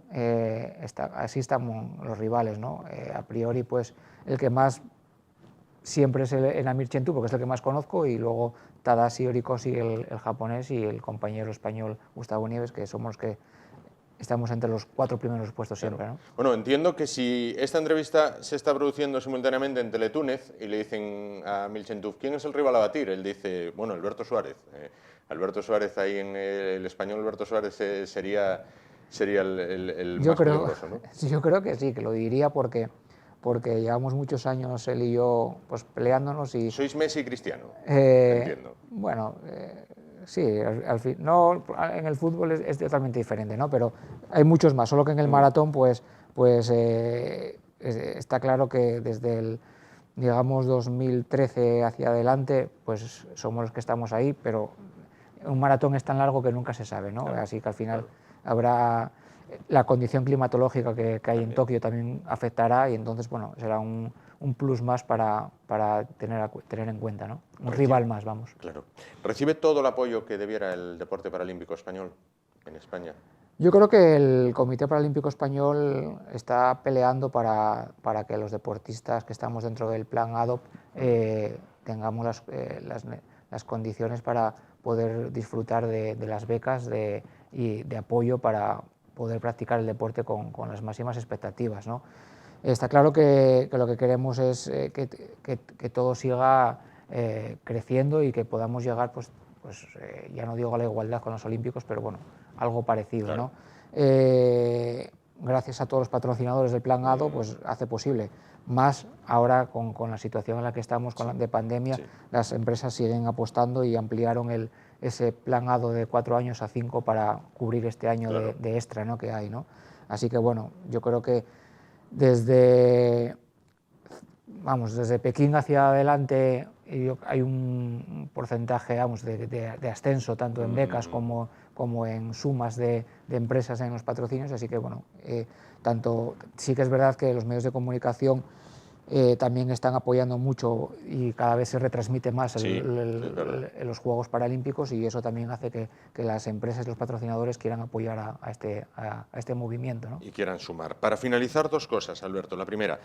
así están los rivales, ¿no? A priori, pues el que más siempre es el Enamir Chentu, porque es el que más conozco, y luego Tadashi Horikoshi, el japonés, y el compañero español Gustavo Nieves, que somos los que estamos entre los 4 primeros puestos siempre, ¿no? Bueno, entiendo que si esta entrevista se está produciendo simultáneamente en Teletúnez y le dicen a Milchentuf, ¿quién es el rival a batir? Él dice, bueno, Alberto Suárez. Alberto Suárez, ahí en el español, Alberto Suárez sería el más peligroso, ¿no? Yo creo que sí, que lo diría porque llevamos muchos años él y yo pues peleándonos y... ¿Sois Messi y Cristiano? Entiendo. Bueno, sí, al fin, no, en el fútbol es totalmente diferente, ¿no? Pero hay muchos más, solo que en el maratón pues está claro que desde el, digamos, 2013 hacia adelante pues somos los que estamos ahí, pero un maratón es tan largo que nunca se sabe, ¿no? Claro, así que al final habrá... La condición climatológica que hay en Tokio también afectará y entonces, bueno, será un plus más para tener en cuenta, ¿no? Un rival más, vamos. Claro. ¿Recibe todo el apoyo que debiera el deporte paralímpico español en España? Yo creo que el Comité Paralímpico Español está peleando para que los deportistas que estamos dentro del plan ADOP tengamos las condiciones para poder disfrutar de las becas y de apoyo para poder practicar el deporte con las máximas expectativas, ¿no? Está claro que lo que queremos es que todo siga creciendo y que podamos llegar, pues ya no digo a la igualdad con los olímpicos, pero bueno, algo parecido, claro, ¿no? Gracias a todos los patrocinadores del Plan ADO, pues hace posible. Más ahora con la situación en la que estamos de pandemia, las empresas siguen apostando y ampliaron ese Plan ADO de 4 años a 5 para cubrir este año de extra, ¿no?, que hay, ¿no? Así que bueno, yo creo que desde Pekín hacia adelante hay un porcentaje, vamos, de ascenso tanto en becas como en sumas de empresas en los patrocinios, así que bueno, sí que es verdad que los medios de comunicación también están apoyando mucho y cada vez se retransmite más los Juegos Paralímpicos, y eso también hace que las empresas y los patrocinadores quieran apoyar a este movimiento, ¿no? Y quieran sumar. Para finalizar, 2 cosas, Alberto. La primera,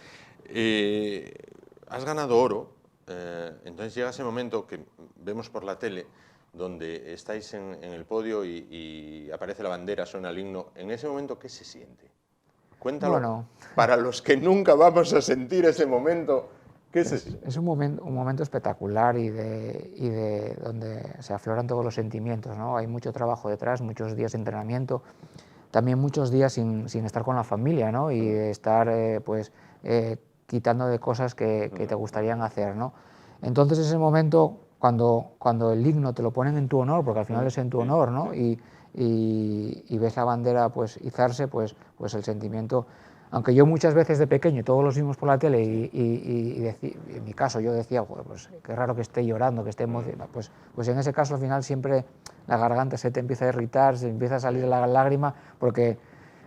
has ganado oro, entonces llega ese momento que vemos por la tele, donde estáis en el podio y aparece la bandera, suena el himno. En ese momento, ¿qué se siente? Cuéntalo, bueno, para los que nunca vamos a sentir ese momento, ¿qué se siente? Es un momento espectacular y de donde se afloran todos los sentimientos, ¿no? Hay mucho trabajo detrás, muchos días de entrenamiento, también muchos días sin estar con la familia, ¿no? Y estar quitando de cosas que te gustarían hacer, ¿no? Entonces ese momento, cuando el himno te lo ponen en tu honor, porque al final es en tu honor, ¿no? Y ves la bandera pues izarse, pues el sentimiento, aunque yo muchas veces de pequeño, todos los vimos por la tele y en mi caso yo decía, pues qué raro que esté llorando, que esté emocionado, pues en ese caso al final siempre la garganta se te empieza a irritar, se empieza a salir la lágrima, porque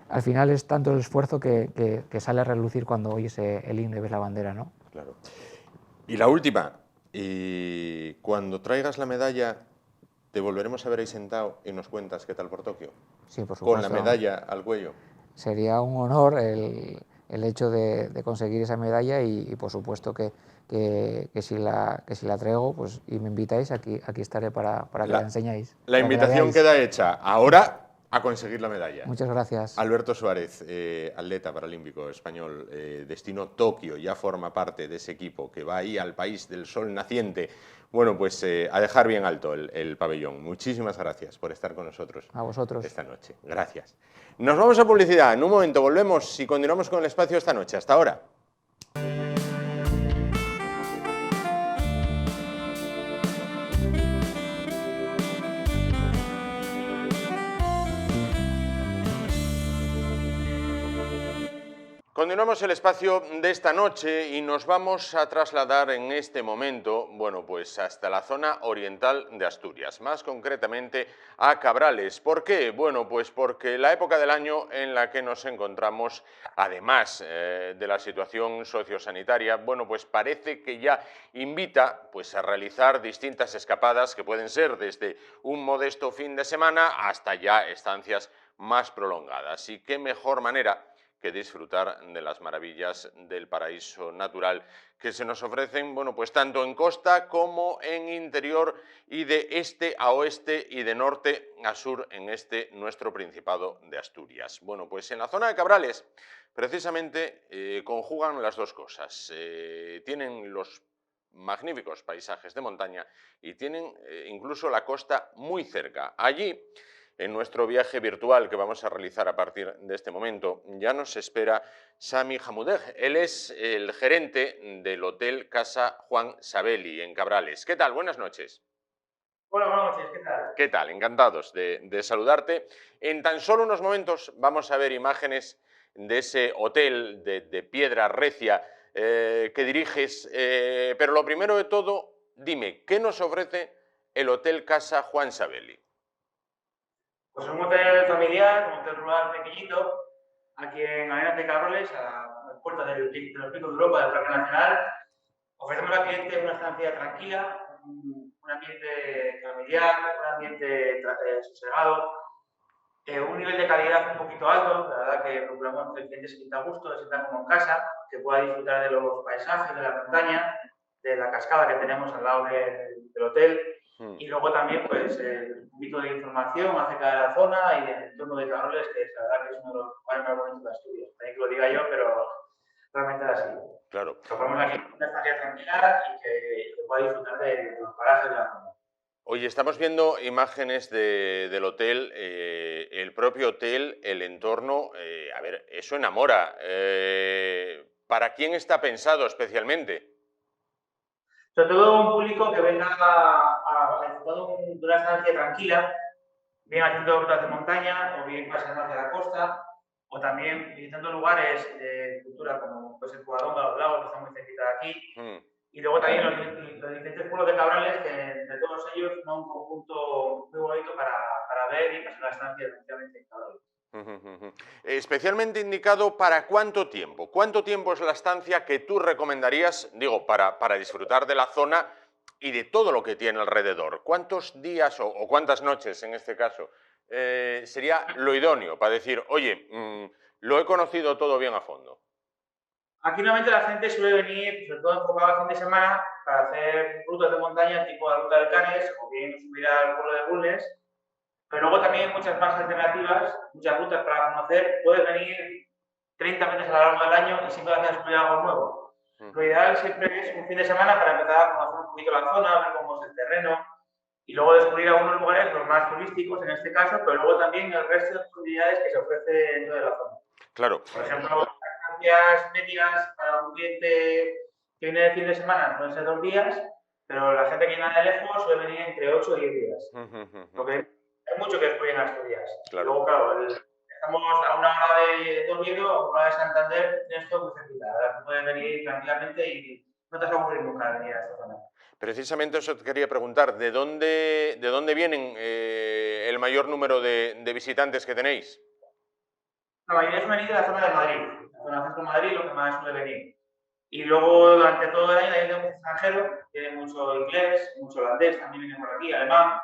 al final es tanto el esfuerzo que sale a relucir cuando oyes el himno y ves la bandera, ¿no? Claro. Y la última, y cuando traigas la medalla, te volveremos a ver ahí sentado y nos cuentas qué tal por Tokio. Sí, por supuesto. Con la medalla al cuello. Sería un honor el hecho de conseguir esa medalla y por supuesto que si la traigo, pues, y me invitáis, aquí estaré para que la enseñéis. La invitación queda hecha. Ahora a conseguir la medalla. Muchas gracias. Alberto Suárez, atleta paralímpico español, destino Tokio, ya forma parte de ese equipo que va ahí al país del sol naciente. Bueno, pues a dejar bien alto el pabellón. Muchísimas gracias por estar con nosotros. A vosotros. Esta noche. Gracias. Nos vamos a publicidad. En un momento volvemos y continuamos con el espacio esta noche. Hasta ahora. Continuamos el espacio de esta noche y nos vamos a trasladar en este momento, bueno, pues hasta la zona oriental de Asturias, más concretamente a Cabrales. ¿Por qué? Bueno, pues porque la época del año en la que nos encontramos, además de la situación sociosanitaria, bueno, pues parece que ya invita pues a realizar distintas escapadas que pueden ser desde un modesto fin de semana hasta ya estancias más prolongadas. Y qué mejor manera que disfrutar de las maravillas del paraíso natural que se nos ofrecen, bueno, pues tanto en costa como en interior y de este a oeste y de norte a sur en este nuestro Principado de Asturias. Bueno, pues en la zona de Cabrales precisamente conjugan las dos cosas. Tienen los magníficos paisajes de montaña y tienen incluso la costa muy cerca. Allí, en nuestro viaje virtual que vamos a realizar a partir de este momento, ya nos espera Sami Hamoudeh. Él es el gerente del Hotel Casa Juan Sabelli en Cabrales. ¿Qué tal? Buenas noches. Hola, buenas noches, ¿qué tal? ¿Qué tal? Encantados de saludarte. En tan solo unos momentos vamos a ver imágenes de ese hotel de piedra recia que diriges, pero lo primero de todo, dime, ¿qué nos ofrece el Hotel Casa Juan Sabelli? Pues un hotel familiar, un hotel rural pequeñito, aquí en Arenas de Cabrales, a las puertas de los Picos de Europa del Parque Nacional. Ofrecemos al cliente una estancia tranquila, un ambiente familiar, un ambiente sosegado, un nivel de calidad un poquito alto. La verdad que procuramos que el cliente se sienta a gusto, se sienta como en casa, que pueda disfrutar de los paisajes, de la montaña, de la cascada que tenemos al lado del hotel. Y luego también pues un poquito de información acerca de la zona y del entorno de Cabrales, que la verdad que es uno de los lugares más bonitos de Asturias. También que lo diga yo, pero realmente es así. Claro. Lo ponemos aquí en una estancia tranquila y que pueda disfrutar de los parajes de la zona. Oye, estamos viendo imágenes del hotel, el propio hotel, el entorno, a ver, eso enamora. ¿Para quién está pensado especialmente? Sobre todo un público que venga a disfrutar de una estancia tranquila, bien haciendo rutas de montaña o bien paseando hacia la costa, o también visitando lugares de cultura como pues, el Covadonga, los lagos, que están muy cerquita de aquí. Y luego también los diferentes pueblos de Cabrales, que entre todos ellos son un conjunto muy bonito para ver y pasar la estancia tranquilamente en Cabrales. Especialmente indicado para cuánto tiempo. ¿Cuánto tiempo es la estancia que tú recomendarías, digo, para disfrutar de la zona y de todo lo que tiene alrededor? ¿Cuántos días o cuántas noches, en este caso, sería lo idóneo para decir, oye, lo he conocido todo bien a fondo? Aquí normalmente la gente suele venir, sobre todo enfocada al fin de semana, para hacer rutas de montaña tipo la ruta del Canes o bien subir al pueblo de Bulnes. Pero luego también hay muchas más alternativas, muchas rutas para conocer. Puedes venir 30 veces a lo largo del año y siempre vas a descubrir algo nuevo. Lo ideal siempre es un fin de semana para empezar a conocer un poquito la zona, ver cómo es el terreno y luego descubrir algunos lugares, los más turísticos en este caso, pero luego también el resto de posibilidades que se ofrece dentro de la zona. Claro. Por ejemplo, las estancias medias para un cliente que viene de fin de semana suelen ser 2 días, pero la gente que viene de lejos suele venir entre 8 y 10 días. Porque hay mucho que descubrir en Asturias. Claro. Luego, claro, estamos a una hora de Oviedo, a una hora de Santander, tienes todo muy cerquita. Ahora puedes venir tranquilamente y no te vas a aburrir nunca de venir a esta zona. Precisamente eso te quería preguntar, ¿de dónde vienen el mayor número de visitantes que tenéis? La mayoría suelen venir de la zona de Madrid, la zona centro de Madrid, lo que más suele venir. Y luego, durante todo el año, hay mucho extranjero, tiene mucho inglés, mucho holandés, también viene por aquí, alemán.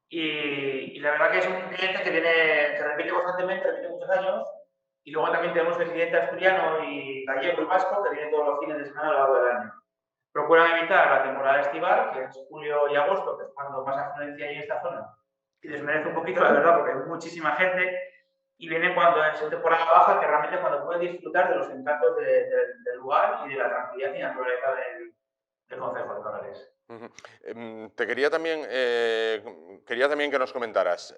Y la verdad que es un cliente que repite constantemente, repite muchos años. Y luego también tenemos el cliente asturiano y gallego y vasco, que viene todos los fines de semana a lo largo del año. Procuran evitar la temporada estival, que es julio y agosto, que es cuando más afluencia hay en esta zona. Y desmerece un poquito, la verdad, porque hay muchísima gente. Y viene cuando es temporada baja, que realmente cuando pueden disfrutar de los encantos del lugar y de la tranquilidad y naturaleza del concejo de Cabrales. Te quería también que nos comentaras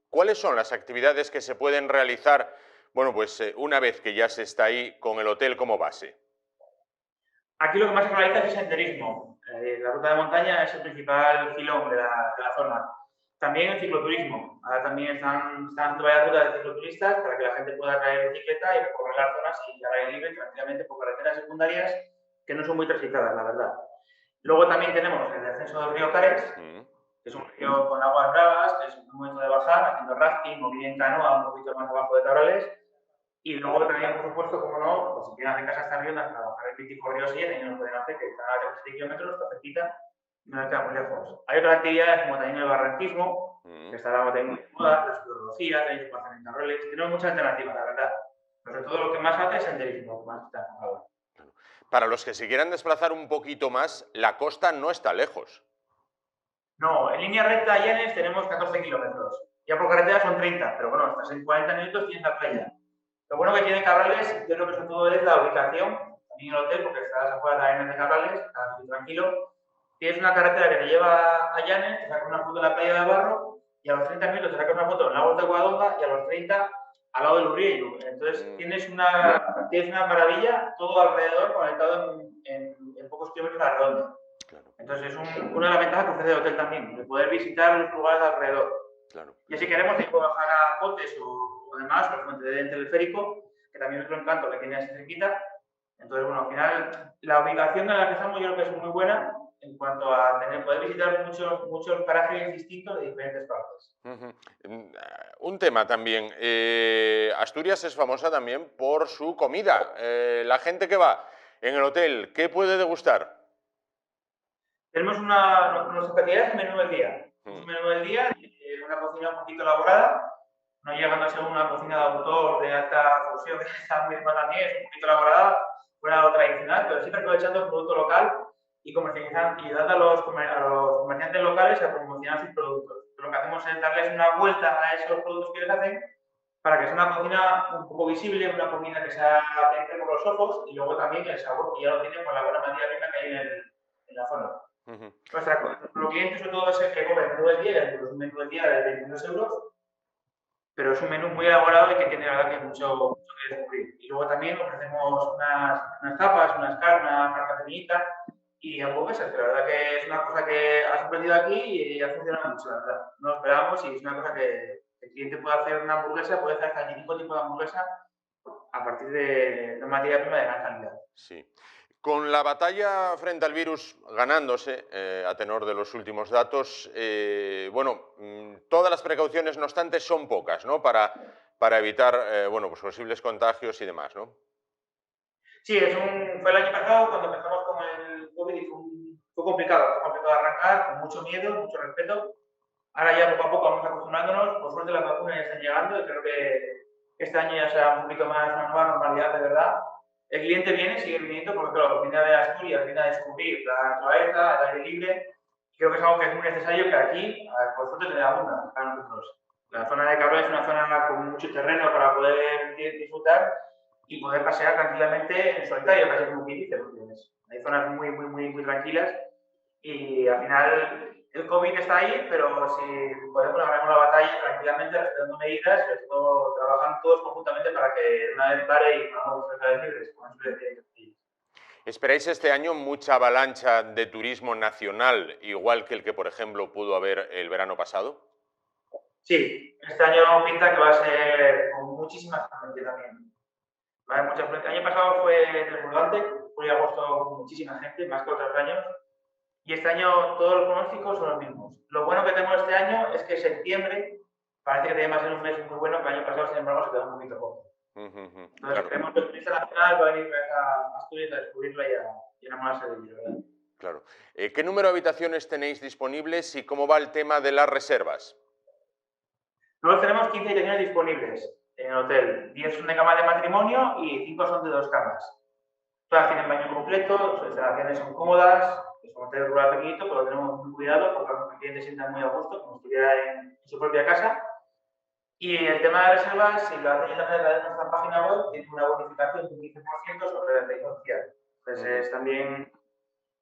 cuáles son las actividades que se pueden realizar, bueno, pues una vez que ya se está ahí con el hotel como base. Aquí lo que más se realiza es el senderismo. La ruta de montaña es el principal filón de la zona. También el cicloturismo. Ahora también están haciendo varias rutas de cicloturistas para que la gente pueda traer bicicleta y recorrer las zonas y al aire libre tranquilamente por carreteras secundarias que no son muy transitadas, la verdad. Luego también tenemos el descenso del río Cares, que es un río con aguas bravas, que es un momento de bajar, haciendo rafting o bien canoa un poquito más abajo de Tabrales. Y luego también, por supuesto, como no, pues si quieren hacer casa hasta arriba, para bajar el mítico río Sien, ellos lo pueden hacer, que está a 37 kilómetros, está cerquita, no queda muy lejos. Hay otras actividades como también el barranquismo, que está también muy de moda, la espeleología, también se puede hacer en Tabrales. Tenemos muchas alternativas, la verdad. Pero sobre todo lo que más hace es senderismo, que más está enfocado. Para los que se quieran desplazar un poquito más, la costa no está lejos. No, en línea recta a Llanes tenemos 14 kilómetros. Ya por carretera son 30, pero bueno, estás en 40 minutos tienes la playa. Lo bueno que tiene Cabrales, yo creo que sobre todo es la ubicación, también el hotel, porque está a las afueras de la arena de Cabrales, está muy tranquilo. Tienes una carretera que te lleva a Llanes, te sacas una foto en la playa de Barro, y a los 30 minutos te sacas una foto en Lagos de Guadalajara, y a los 30 al lado del Urriello. Entonces tienes una maravilla todo alrededor conectado en pocos kilómetros a la redonda. Entonces es una de las ventajas que ofrece el hotel también, de poder visitar los lugares alrededor. Y si queremos, se puede bajar a Cotes o demás, o el Fuente de Teleférico, que también es otro encanto que tiene así cerquita. Entonces, bueno, al final, la ubicación en la que estamos yo creo que es muy buena en cuanto a poder visitar muchos parajes distintos de diferentes partes. Un tema también, Asturias es famosa también por su comida. La gente que va en el hotel, ¿qué puede degustar? Tenemos nuestra especialidad es el menú del día. Un menú del día, una cocina un poquito elaborada, no llegando a ser una cocina de autor de alta fusión, que está muy bien también, es un poquito elaborada, algo tradicional, pero siempre aprovechando el producto local y comercializando y dando a los comerciantes locales a promocionar sus productos. Lo que hacemos es darles una vuelta a esos productos que les hacen para que sea una cocina un poco visible, una comida que sea entre por los ojos y luego también el sabor que ya lo tienen por la buena materia prima que hay en la zona. Nuestro cliente sobre todo es el que come el menú del día, es un menú del día de 22 euros, pero es un menú muy elaborado y que tiene la verdad que mucho que descubrir. Y luego también ofrecemos unas tapas, una carta pequeñita y hamburguesas, que la verdad que es una cosa que ha sorprendido aquí y ha funcionado mucho, la verdad. No lo esperábamos y es una cosa que el cliente puede hacer una hamburguesa, puede hacer hasta 25 tipos de hamburguesa a partir de una materia prima de gran calidad. Sí. Con la batalla frente al virus ganándose, a tenor de los últimos datos, bueno, todas las precauciones, no obstante, son pocas, ¿no? Para evitar, bueno, pues posibles contagios y demás, ¿no? Sí, fue el año pasado cuando empezamos con el COVID y fue complicado arrancar, con mucho miedo, mucho respeto. Ahora ya poco a poco vamos acostumbrándonos, por suerte las vacunas ya están llegando y creo que este año ya será un poquito más una nueva normalidad de verdad. El cliente sigue viniendo porque claro, viene de Asturias, viene a descubrir la naturaleza, el aire libre. Creo que es algo que es muy necesario que aquí, por suerte, se le abunda a nosotros. La zona de Cabrera es una zona con mucho terreno para poder disfrutar y poder pasear tranquilamente en solitario, casi como quien dice, porque hay zonas muy tranquilas y al final el COVID está ahí, pero si podemos ganar la batalla tranquilamente, respetando medidas, sobre todo trabajando todos conjuntamente para que una vez pare y podamos ser libres, como suele decir. ¿Esperáis este año mucha avalancha de turismo nacional, igual que el que, por ejemplo, pudo haber el verano pasado? Sí, este año pinta que va a ser con muchísima gente también. Va a haber mucha gente. El año pasado fue desbordante, fue en agosto muchísima gente, más que otros años. Y este año todos los pronósticos son los mismos. Lo bueno que tenemos este año es que septiembre parece que tiene más en un mes muy bueno, que el año pasado, sin embargo, se quedó un poquito poco. Entonces, creemos que el turista nacional va a venir a Asturias a descubrirla y a enamorarse de ella, ¿verdad? Claro. ¿Qué número de habitaciones tenéis disponibles y cómo va el tema de las reservas? Nosotros tenemos 15 habitaciones disponibles en el hotel. 10 son de cama de matrimonio y 5 son de 2 camas. Todas tienen baño completo, sus instalaciones son cómodas, es un hotel rural pequeñito, pero lo tenemos muy cuidado porque los clientes se sientan muy a gusto, como si estuviera en su propia casa. Y el tema de reservas, si lo hacen también a través de nuestra página web, tiene una bonificación de un 15% sobre la tarifa oficial. Entonces es también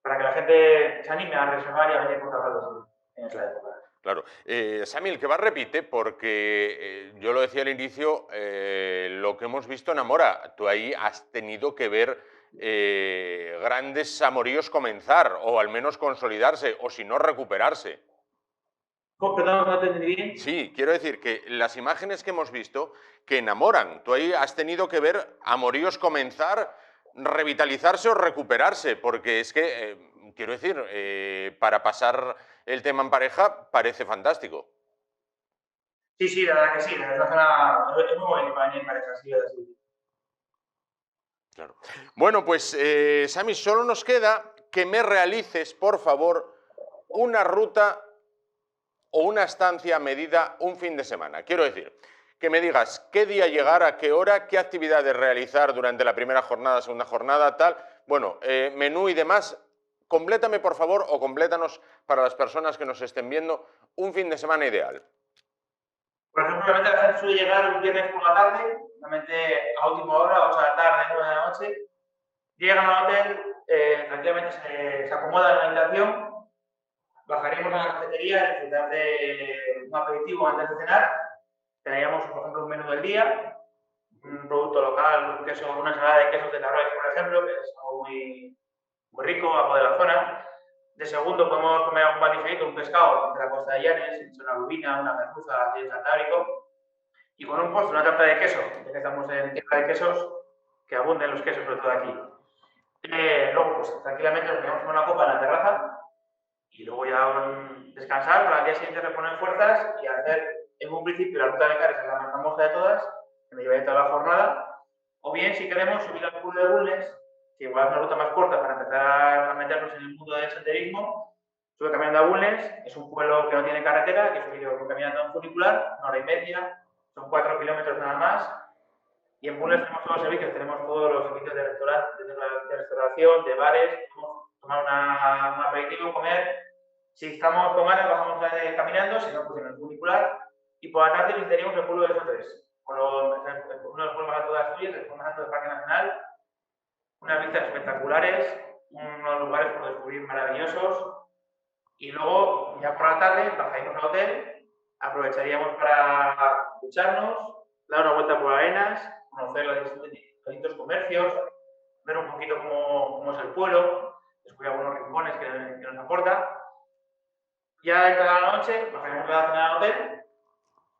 para que la gente se anime a reservar y a venir por Cabrales en esta época. Claro. Samil, que va repite, porque yo lo decía al inicio, lo que hemos visto enamora. Tú ahí has tenido que ver grandes amoríos comenzar, o al menos consolidarse, o si no, recuperarse. Perdón, no te entendí bien. Sí, quiero decir que las imágenes que hemos visto que enamoran. Tú ahí has tenido que ver amoríos comenzar, revitalizarse o recuperarse, porque es que, quiero decir, para pasar el tema en pareja parece fantástico. Sí, la verdad que sí, es una zona, es muy bonito para mí en pareja, sí, es así. Claro. Bueno, pues, Sami, solo nos queda que me realices, por favor, una ruta o una estancia a medida un fin de semana. Quiero decir, que me digas qué día llegar, a qué hora, qué actividades realizar durante la primera jornada, segunda jornada, tal. Bueno, menú y demás. Complétame, por favor, o complétanos para las personas que nos estén viendo un fin de semana ideal. Por ejemplo, normalmente la gente suele llegar un viernes por la tarde, normalmente a última hora, 8 de la tarde, 9 de la noche. Llegan al hotel, tranquilamente se acomodan en la habitación, bajaremos a la cafetería a disfrutar de un aperitivo antes de cenar. Teníamos, por ejemplo, un menú del día, un producto local, un queso, una ensalada de quesos de Cabrales, por ejemplo, que es algo muy rico, algo de la zona. De segundo, podemos comer algún pan un pescado de la costa de Llanes, una lubina, una merluza de cantábrico, y con un postre, una tarta de queso, ya que estamos en tierra de quesos, que abunden los quesos, sobre todo aquí. Luego, pues tranquilamente nos ponemos una copa en la terraza y luego ya descansar para el día siguiente reponer fuerzas y hacer en un principio la ruta de Cares, es la más famosa de todas, que me llevaré toda la jornada, o bien si queremos subir al pueblo de Bulnes, que igual es una ruta más corta para empezar a meternos en el mundo del senderismo, sube caminando a Bulnes, es un pueblo que no tiene carretera, que sube caminando en funicular, 1 hora y media, son 4 kilómetros nada más, y en Bulnes tenemos todos los servicios, tenemos todos los servicios de restaurante, de restauración, de bares, podemos tomar un aperitivo, comer. Si estamos con ganas, bajamos caminando, si no, pues en el funicular. Y por la tarde visitaríamos el pueblo de Sotres, uno de los pueblos más altos de Asturias, el pueblo más alto del Parque Nacional. Unas vistas espectaculares, unos lugares por descubrir maravillosos. Y luego, ya por la tarde, bajaríamos al hotel, aprovecharíamos para ducharnos, dar una vuelta por arenas, conocer los distintos comercios, ver un poquito cómo es el pueblo, descubrir algunos rincones que nos aporta. Ya entrada la noche, bajaríamos la cena al hotel,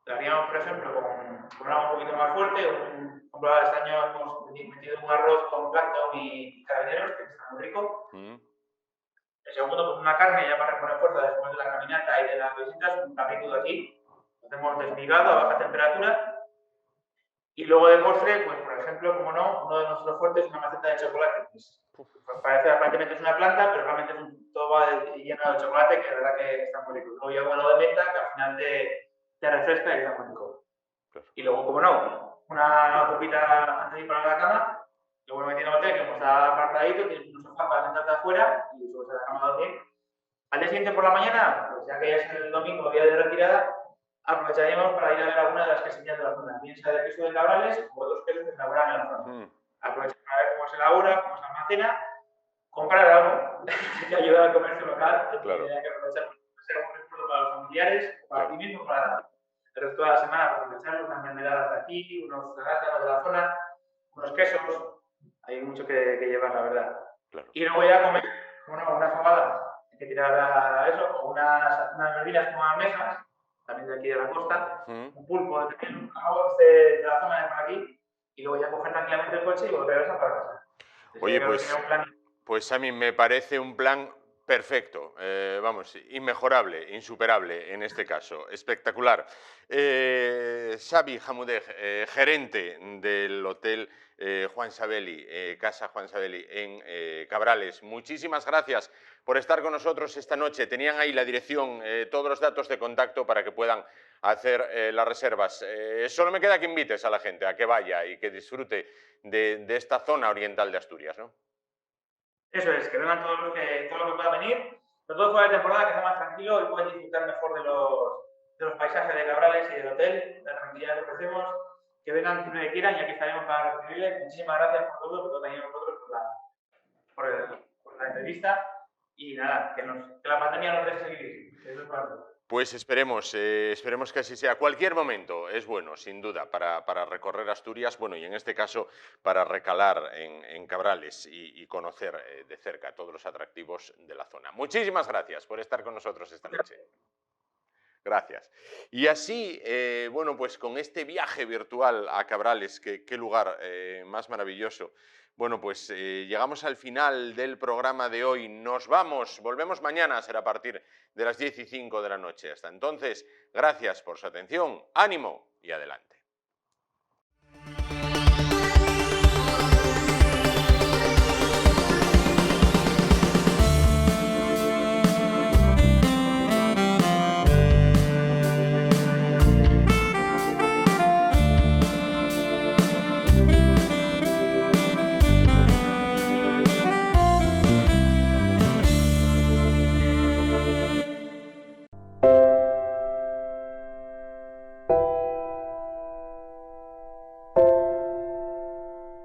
la haríamos, por ejemplo, con algo un poquito más fuerte. Por ejemplo, este año hemos metido un arroz con plancton y carabineros, que está muy rico. El segundo, pues una carne ya para reponer fuerza después de la caminata y de las visitas, un cabrito de aquí. Lo hacemos desmigado a baja temperatura. Y luego de postre, pues por ejemplo, como no, uno de nuestros fuertes es una maceta de chocolate. Pues parece aparentemente es una planta, pero realmente es todo va lleno de chocolate, que la verdad que está muy rico. Luego lleva uno de menta, que al final te refresca y está muy rico. Y luego, como no, una copita antes de ir para la cama. Luego me metí en el hotel, que como está apartadito, tienes un sofá para sentarte afuera y subes a la cama a dormir. Al día siguiente por la mañana, pues ya que es el domingo, día de retirada, aprovecharíamos para ir a ver alguna de las quesillas de la zona, bien sea de queso de Cabrales o otros quesos que se elaboran en la zona. Aprovechar para ver cómo se elabora, cómo se almacena, comprar algo que ayuda al comercio local, Claro. que hay que aprovechar para ser un recuerdo para los familiares, para ti mismo, para el resto de la semana, para aprovechar unas mermeladas de aquí, unos arándanos de la zona, unos quesos. Hay mucho que llevar, la verdad. Claro. Y luego ya comer, bueno, una fabada, hay que tirar a eso, o unas verdinas como almejas, también de aquí de la costa, un pulpo de algo de la zona de por aquí, y luego ya coger tranquilamente el coche y volver a para casa. Oye, pues a mí me parece un plan perfecto, vamos, inmejorable, insuperable en este caso, espectacular. Xavi Jamudej, gerente del hotel Juan Sabelli, Casa Juan Sabelli en Cabrales, muchísimas gracias por estar con nosotros esta noche. Tenían ahí la dirección, todos los datos de contacto para que puedan hacer las reservas. Solo me queda que invites a la gente a que vaya y que disfrute de esta zona oriental de Asturias, ¿no? Eso es, que vengan todo lo que pueda venir, sobre todo fuera de temporada, que sea más tranquilo y pueden disfrutar mejor de los paisajes de Cabrales y del hotel, la tranquilidad que ofrecemos, que vengan siempre que quieran y aquí estaremos para recibirles. Muchísimas gracias por todo, pero también a vosotros por la entrevista y nada, que la pandemia nos deje seguir. Eso es para todos. Pues esperemos que así sea. Cualquier momento es bueno, sin duda, para recorrer Asturias, bueno, y en este caso para recalar en Cabrales y conocer de cerca todos los atractivos de la zona. Muchísimas gracias por estar con nosotros esta noche. Gracias. Y así, bueno, pues con este viaje virtual a Cabrales, qué lugar más maravilloso. Bueno, pues llegamos al final del programa de hoy. Nos vamos, volvemos mañana, será a partir de las 10:05 de la noche. Hasta entonces, gracias por su atención, ánimo y adelante.